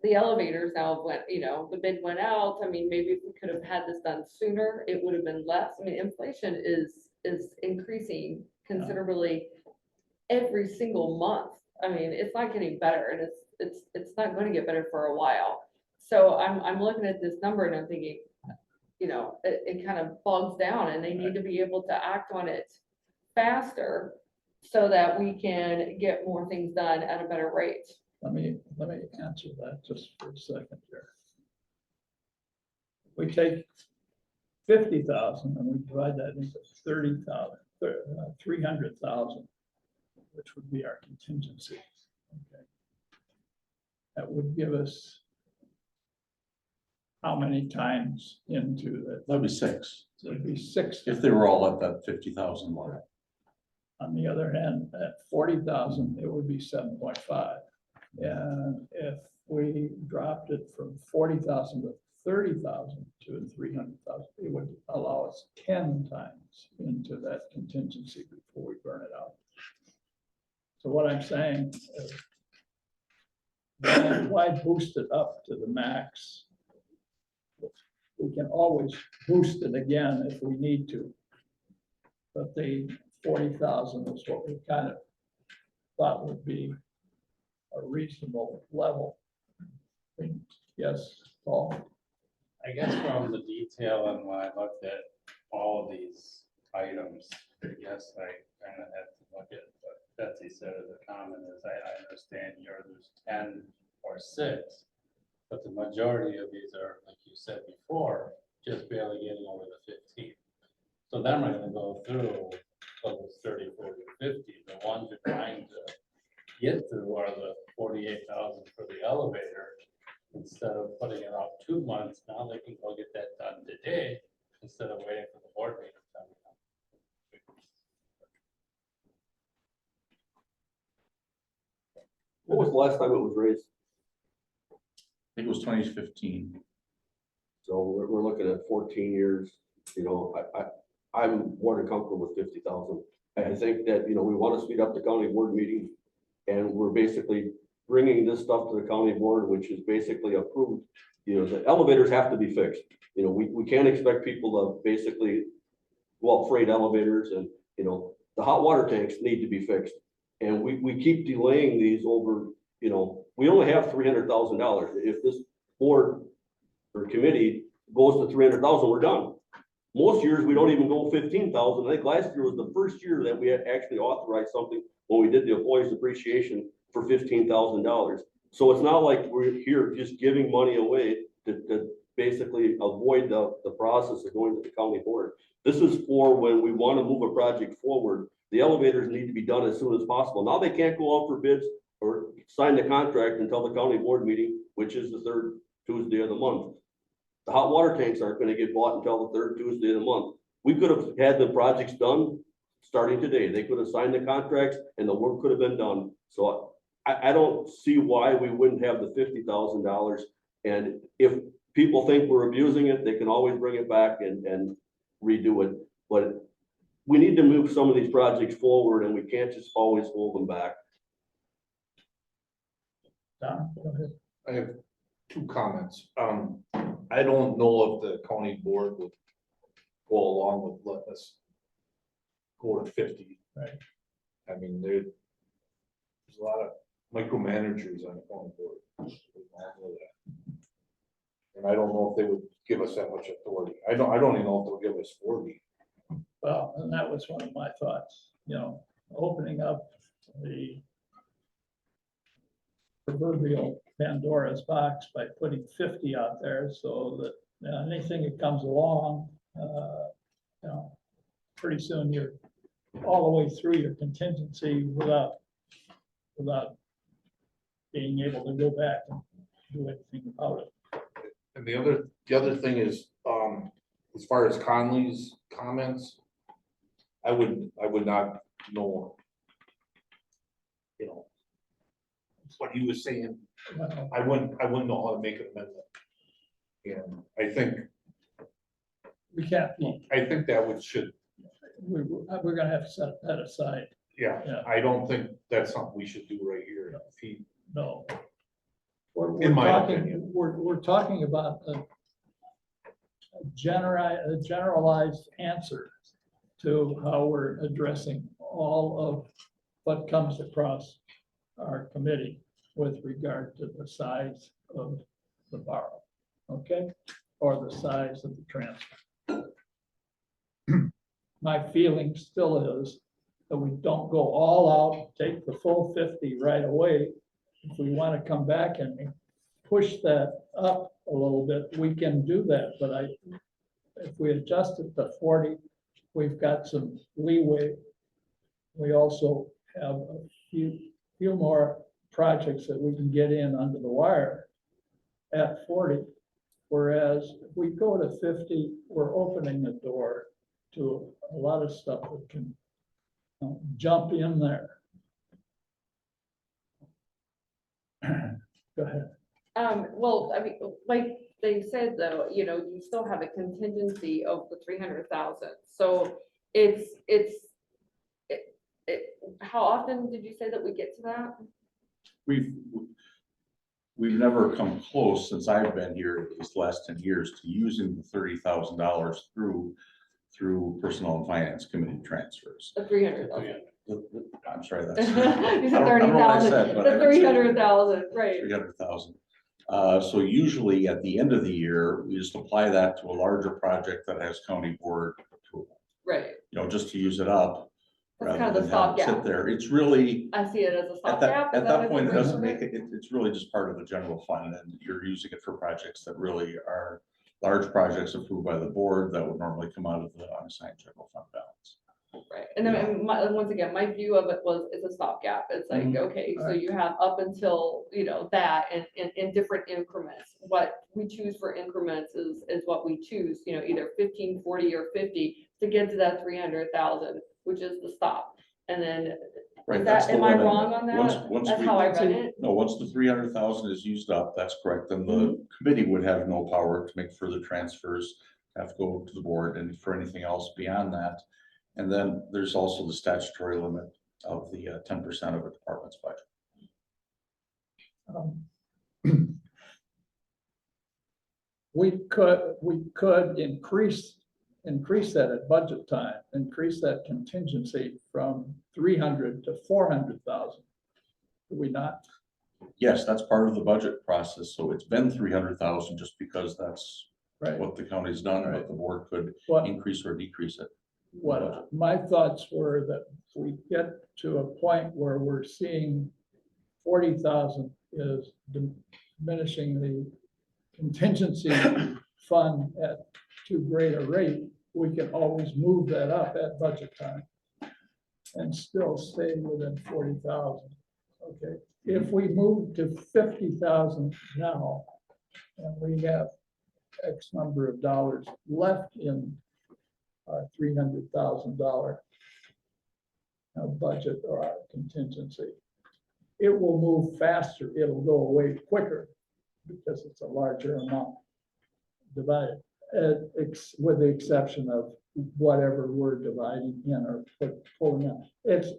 the elevators now went, the bid went out. I mean, maybe if we could have had this done sooner, it would have been less. I mean, inflation is increasing considerably every single month. I mean, it's not getting better, and it's not going to get better for a while. So I'm looking at this number and I'm thinking, it kind of bogs down, and they need to be able to act on it faster so that we can get more things done at a better rate. Let me answer that just for a second here. We take 50,000 and we divide that into 30,000, 300,000, which would be our contingency. Okay. That would give us how many times into that? That'd be 6, It'd be 6. if they were all at that 50,000 mark. On the other hand, at 40,000, it would be 7.5. And if we dropped it from 40,000 to 30,000 to 300,000, it would allow us 10 times into that contingency before we burn it out. So what I'm saying is, why boost it up to the max? We can always boost it again if we need to. But the 40,000 is what we kind of thought would be a reasonable level. Yes, Paul? I guess from the detail and when I looked at all of these items, yes, I kind of had to look at what Betsy said as a comment is I understand there's 10 or 6, but the majority of these are, like you said before, just barely getting over the 15. So then we're gonna go through those 30, 40, 50. The ones you're trying to get through are the 48,000 for the elevator. Instead of putting it off 2 months, now they can go get that done today instead of waiting for the board meeting. What was the last time it was raised? I think it was 2015. So we're looking at 14 years, I'm more than comfortable with 50,000. I think that, we want to speed up the county board meeting, and we're basically bringing this stuff to the county board, which is basically approved. The elevators have to be fixed. We can't expect people to basically go up freight elevators, and, the hot water tanks need to be fixed. And we keep delaying these over, we only have $300,000. If this board or committee goes to 300,000, we're done. Most years, we don't even go 15,000. I think last year was the first year that we had actually authorized something when we did the employees appreciation for $15,000. So it's not like we're here just giving money away to basically avoid the process of going to the county board. This is for when we want to move a project forward. The elevators need to be done as soon as possible. Now they can't go out for bids or sign the contract until the county board meeting, which is the 3rd Tuesday of the month. The hot water tanks aren't going to get bought until the 3rd Tuesday of the month. We could have had the projects done starting today. They could have signed the contracts and the work could have been done. So I don't see why we wouldn't have the $50,000. And if people think we're abusing it, they can always bring it back and redo it. But we need to move some of these projects forward, and we can't just always hold them back. Don, go ahead. I have 2 comments. I don't know if the county board would go along with letting us go to 50. Right. I mean, there's a lot of micromanagers on the county board. And I don't know if they would give us that much authority. I don't even know if they'll give us 40. Well, and that was one of my thoughts, opening up the proverbial Pandora's box by putting 50 out there so that anything that comes along, pretty soon you're all the way through your contingency without being able to go back and do anything about it. And the other thing is, as far as Conley's comments, I would not know. You know. What he was saying, Well, I wouldn't know how to make an amendment. And I think we can't, that should, we're gonna have to set that aside. yeah, Yeah. I don't think that's something we should do right here. If he, No. We're In my talking, opinion. we're talking about a generalized answer to how we're addressing all of what comes across our committee with regard to the size of the borrow, okay? Or the size of the transfer. My feeling still is that we don't go all out, take the full 50 right away. If we want to come back and push that up a little bit, we can do that, but if we adjust it to 40, we've got some leeway. We also have a few more projects that we can get in under the wire at 40. Whereas if we go to 50, we're opening the door to a lot of stuff that can jump in there. Go ahead. Well, I mean, like they said, though, you know, you still have a contingency of the 300,000. So how often did you say that we get to that? We've never come close since I've been here these last 10 years to using the $30,000 through Personnel and Finance Committee transfers. The 300,000. I'm sorry, You that's. said 30,000, the 300,000, right? 300,000. So usually at the end of the year, we just apply that to a larger project that has county board approval. Right. You know, just to use it up. That's Rather kind of the than have it stopgap. sit there. It's really, I see it as a at stopgap. that Is that a point, it good doesn't way make to it, it's really just part of the general fund, and you're using it for projects that really are large projects approved by the board that would normally come out of the unassigned general fund balance. Right, and then once again, my view of it was, it's a stopgap. It's like, okay, so you have up until, you know, that and in different increments. What we choose for increments is what we choose, you know, either 15, 40, or 50 to get to that 300,000, which is the stop. And then, Right, is that's that, the am I limit. wrong on that? Once That's we- how I read it. No, once the 300,000 is used up, that's correct, then the committee would have no power to make further transfers, have to go to the board, and for anything else beyond that. And then there's also the statutory limit of the 10% of a department's budget. We could increase that at budget time, increase that contingency from 300 to 400,000. Do we not? Yes, that's part of the budget process, so it's been 300,000 just because that's Right. what the county's done, but the board could What, increase or decrease it. what my thoughts were that if we get to a point where we're seeing 40,000 is diminishing the contingency fund at too great a rate, we can always move that up at budget time and still stay within 40,000. Okay, if we move to 50,000 now, and we have X number of dollars left in our $300,000 budget or our contingency, it will move faster. It'll go away quicker because it's a larger amount divided, with the exception of whatever we're dividing in or pulling out. It's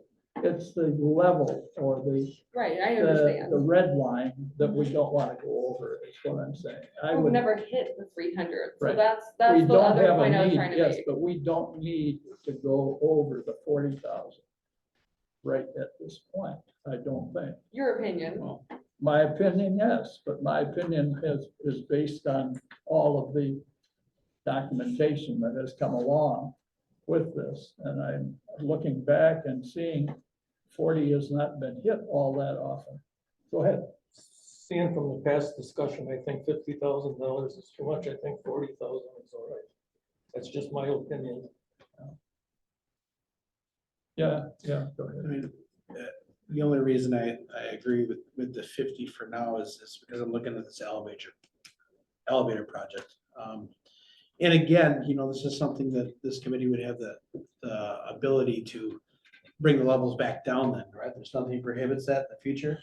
the level or Right, I understand. the red line that we don't want to go over, is what I'm saying. I We've would, never hit the 300, so Right. that's we the don't other have point I a was need, trying to yes, make. but we don't need to go over the 40,000 right at this point, I don't think. Your opinion. My opinion, yes, but my opinion is based on all of the documentation that has come along with this. And I'm looking back and seeing 40 has not been hit all that often. Go ahead. Seeing from the past discussion, I think $50,000 is too much. I think 40,000 is all right. That's just my opinion. Yeah, go I ahead. mean, the only reason I agree with the 50 for now is because I'm looking at this elevator project. And again, this is something that this committee would have the ability to bring the levels back down then, right? There's nothing prohibits that in the future.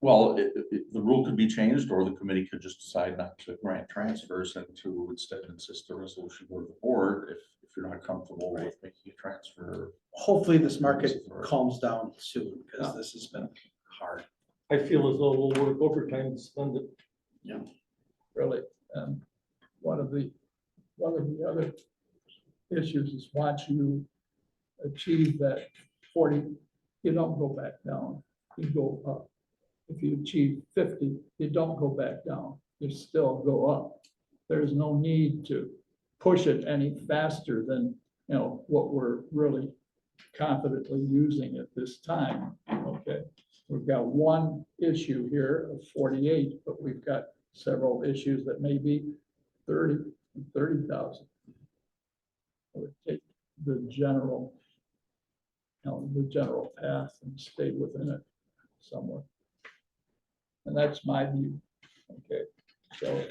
Well, the rule could be changed, or the committee could just decide not to grant transfers and to instead insist a resolution for the board if you're not comfortable with making a transfer. Hopefully this market calms down soon, because this has been hard. I feel as though we'll work overtime to spend it. Really. One of the other issues is once you achieve that 40, you don't go back down, you go up. If you achieve 50, you don't go back down, you still go up. There's no need to push it any faster than, what we're really confidently using at this time, okay? We've got one issue here of 48, but we've got several issues that may be 30,000. I would take the general, the general path and stay within it somewhere. And that's my view. Okay, so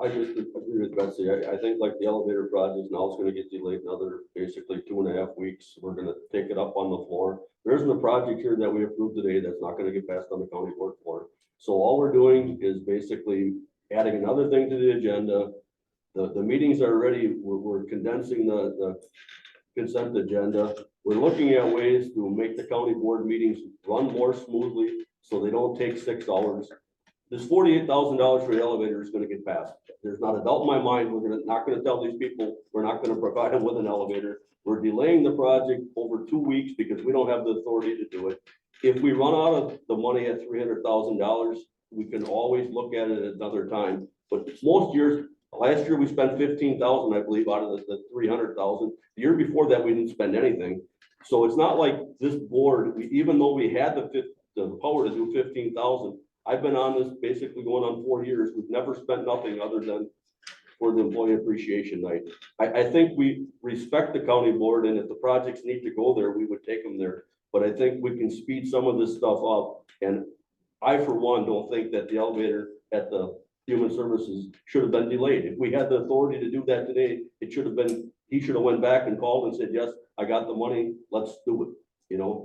I just agree with Betsy. I think like the elevator project, now it's gonna get delayed another basically 2.5 weeks. We're gonna take it up on the floor. There isn't a project here that we approved today that's not gonna get passed on the county board floor. So all we're doing is basically adding another thing to the agenda. The meetings are ready. We're condensing the consent agenda. We're looking at ways to make the county board meetings run more smoothly so they don't take 6 hours. This $48,000 for the elevator is gonna get passed. There's not a doubt in my mind, we're not gonna tell these people, we're not gonna provide them with an elevator. We're delaying the project over 2 weeks because we don't have the authority to do it. If we run out of the money at $300,000, we can always look at it at another time. But most years, last year we spent 15,000, I believe, out of the 300,000. The year before that, we didn't spend anything. So it's not like this board, even though we had the power to do 15,000, I've been on this basically going on 4 years. We've never spent nothing other than for the employee appreciation night. I think we respect the county board, and if the projects need to go there, we would take them there. But I think we can speed some of this stuff up. And I, for one, don't think that the elevator at the human services should have been delayed. If we had the authority to do that today, it should have been, he should have went back and called and said, yes, I got the money, let's do it.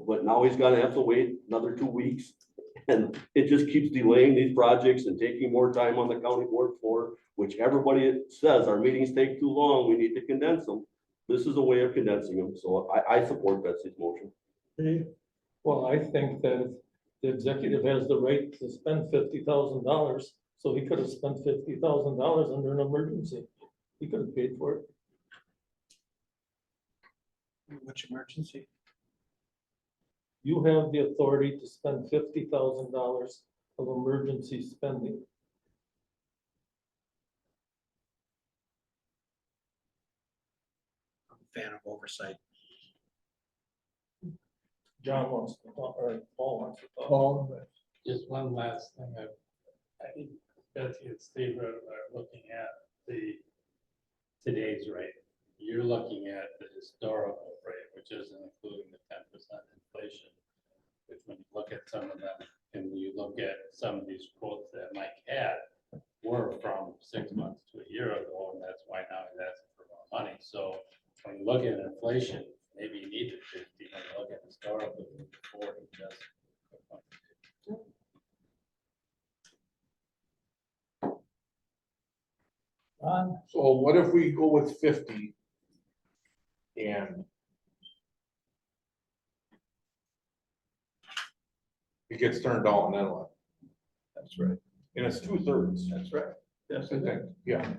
But now he's gonna have to wait another 2 weeks. And it just keeps delaying these projects and taking more time on the county board floor, which everybody says our meetings take too long, we need to condense them. This is a way of condensing them, so I support Betsy's motion. Well, I think that the executive has the right to spend $50,000, so he could have spent $50,000 under an emergency. He could have paid for it. Which emergency? You have the authority to spend $50,000 of emergency spending. I'm a fan of oversight. John wants to talk, or Paul wants to talk. Paul, Just one last thing, I think Betsy and Steve are looking at today's rate. You're looking at the historical rate, which isn't including the 10% inflation. Which when you look at some of them, and you look at some of these quotes that Mike had, were from 6 months to a year ago, and that's why now he's asking for more money. So when you look at inflation, maybe you need the 50, when you look at historical, 40, just. So what if we go with 50? And it gets turned down, then what? that's right. And it's 2/3. That's right. Yes, I think, yeah.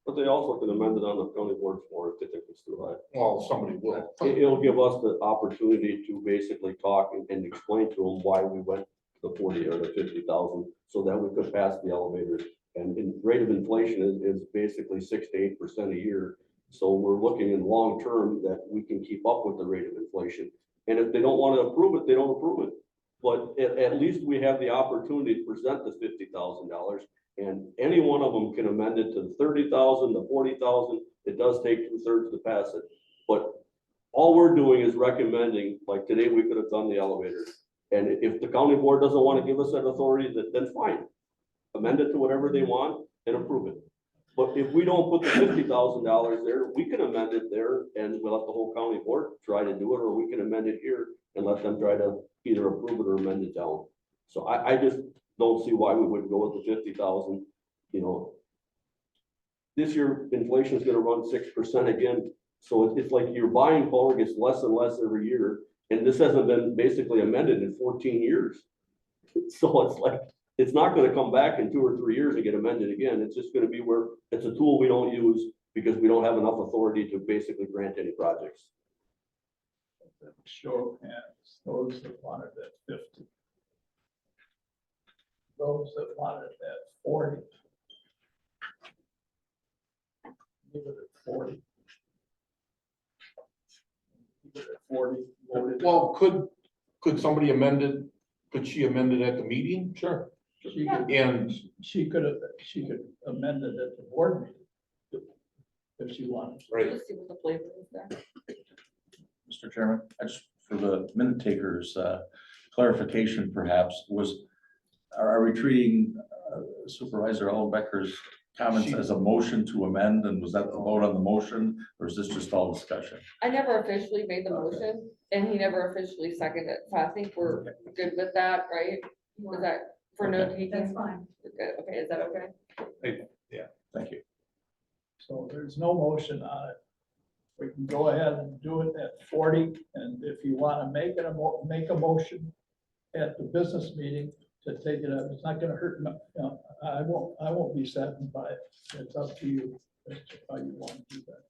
But they also can amend it on the county board floor if they think it's too high. Well, somebody will. It'll give us the opportunity to basically talk and explain to them why we went to the 40 or the 50,000, so that we could pass the elevator. And rate of inflation is basically 6 to 8% a year. So we're looking in long term that we can keep up with the rate of inflation. And if they don't want to approve it, they don't approve it. But at least we have the opportunity to present the $50,000, and any one of them can amend it to the 30,000, the 40,000. It does take 2/3 to pass it, but all we're doing is recommending, like today, we could have done the elevators. And if the county board doesn't want to give us that authority, then fine. Amend it to whatever they want and approve it. But if we don't put the $50,000 there, we can amend it there and we'll let the whole county board try to do it, or we can amend it here and let them try to either approve it or amend it down. So I just don't see why we wouldn't go with the 50,000, you know. This year, inflation is gonna run 6% again. So it's like your buying power gets less and less every year. And this hasn't been basically amended in 14 years. So it's like, it's not gonna come back in 2 or 3 years and get amended again. It's just gonna be where it's a tool we don't use because we don't have enough authority to basically grant any projects. Show of hands, those that wanted at 50. Those that wanted at 40. Leave it at 40. Leave it at 40. voted. Well, could somebody amend it? Could she amend it at the meeting? Sure. She could, And she could amend it at the board meeting if she wanted. right, Just see what the flavor is there. Mr. Chairman, I just, for the minute takers, clarification perhaps, are we treating Supervisor Ellenbecker's comments as a motion to amend, and was that the vote on the motion, or is this just all discussion? I never officially made the motion and he never officially seconded it. So I think we're good with that, right? Is that for note taking? That's fine. Good. Okay, is that okay? Thank you. So there's no motion on it. We can go ahead and do it at 40, and if you want to make a motion at the business meeting to take it up, it's not gonna hurt, you know, I won't be saddened by it. It's up to you as to how you want to do that.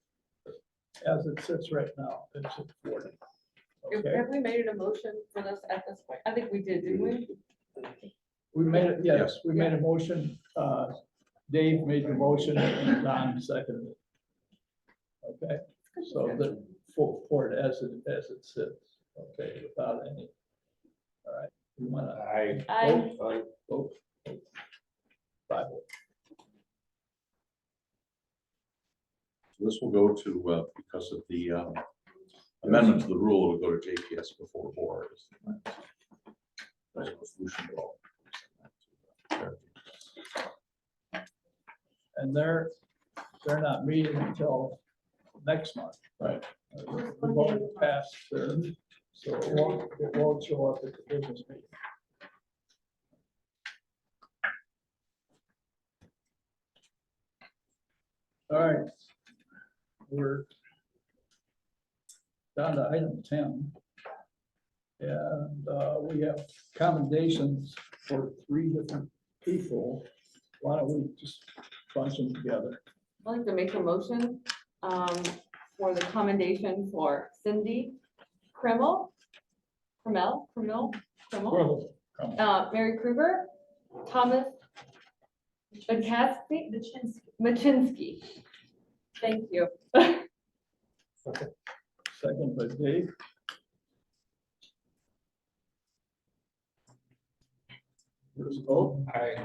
As it sits right now, it's at 40. Okay, Have we made a motion for this at this point? I think we did, didn't we? we made it, yes, we made a motion, Dave made the motion and Don seconded it. Okay, so the, for it as it sits, okay, without any. All right, you wanna? I, Vote. 5. This will go to, because of the amendment to the rule, it'll go to JPS before board. Resolution will. And they're not meeting until next month. Right. We've already passed their, so it won't show up at the business meeting. All right. We're down to item 10. And we have commendations for 3 different people. Why don't we just bunch them together? I'd like to make a motion for the commendation for Cindy Krimmel, Mary Kruger, Thomas Machinsky. Thank you. Second by Dave. First vote. I,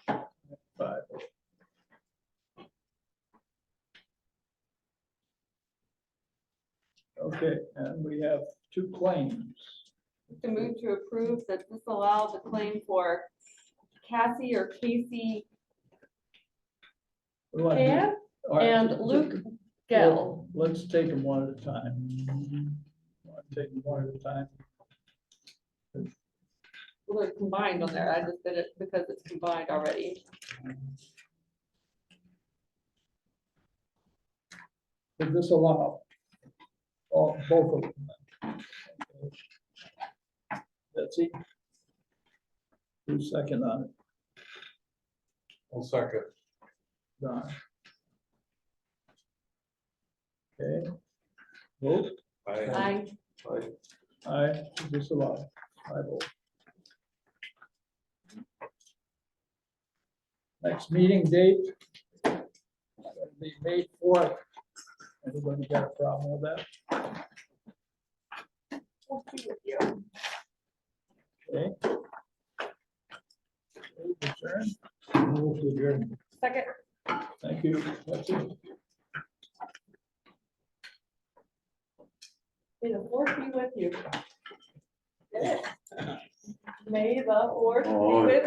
5. Okay, and we have 2 claims. to move to approve that disallow the claim for Cassie or Casey We want to do- Ann all right, and Luke Gell. Let's take them one at a time. Take them one at a time. Well, they're combined on there. I just did it because it's combined already. To disallow both of them. That's it. Who's second on it? I'll second. Don. Okay. Vote. I, Aye, disallow. I vote. Next meeting date. Gonna be May 4th. Anybody got a problem with that? Okay. Adjourn. Move to adjourn. second. Thank you. That's it. May the fourth be with you. May the fourth be with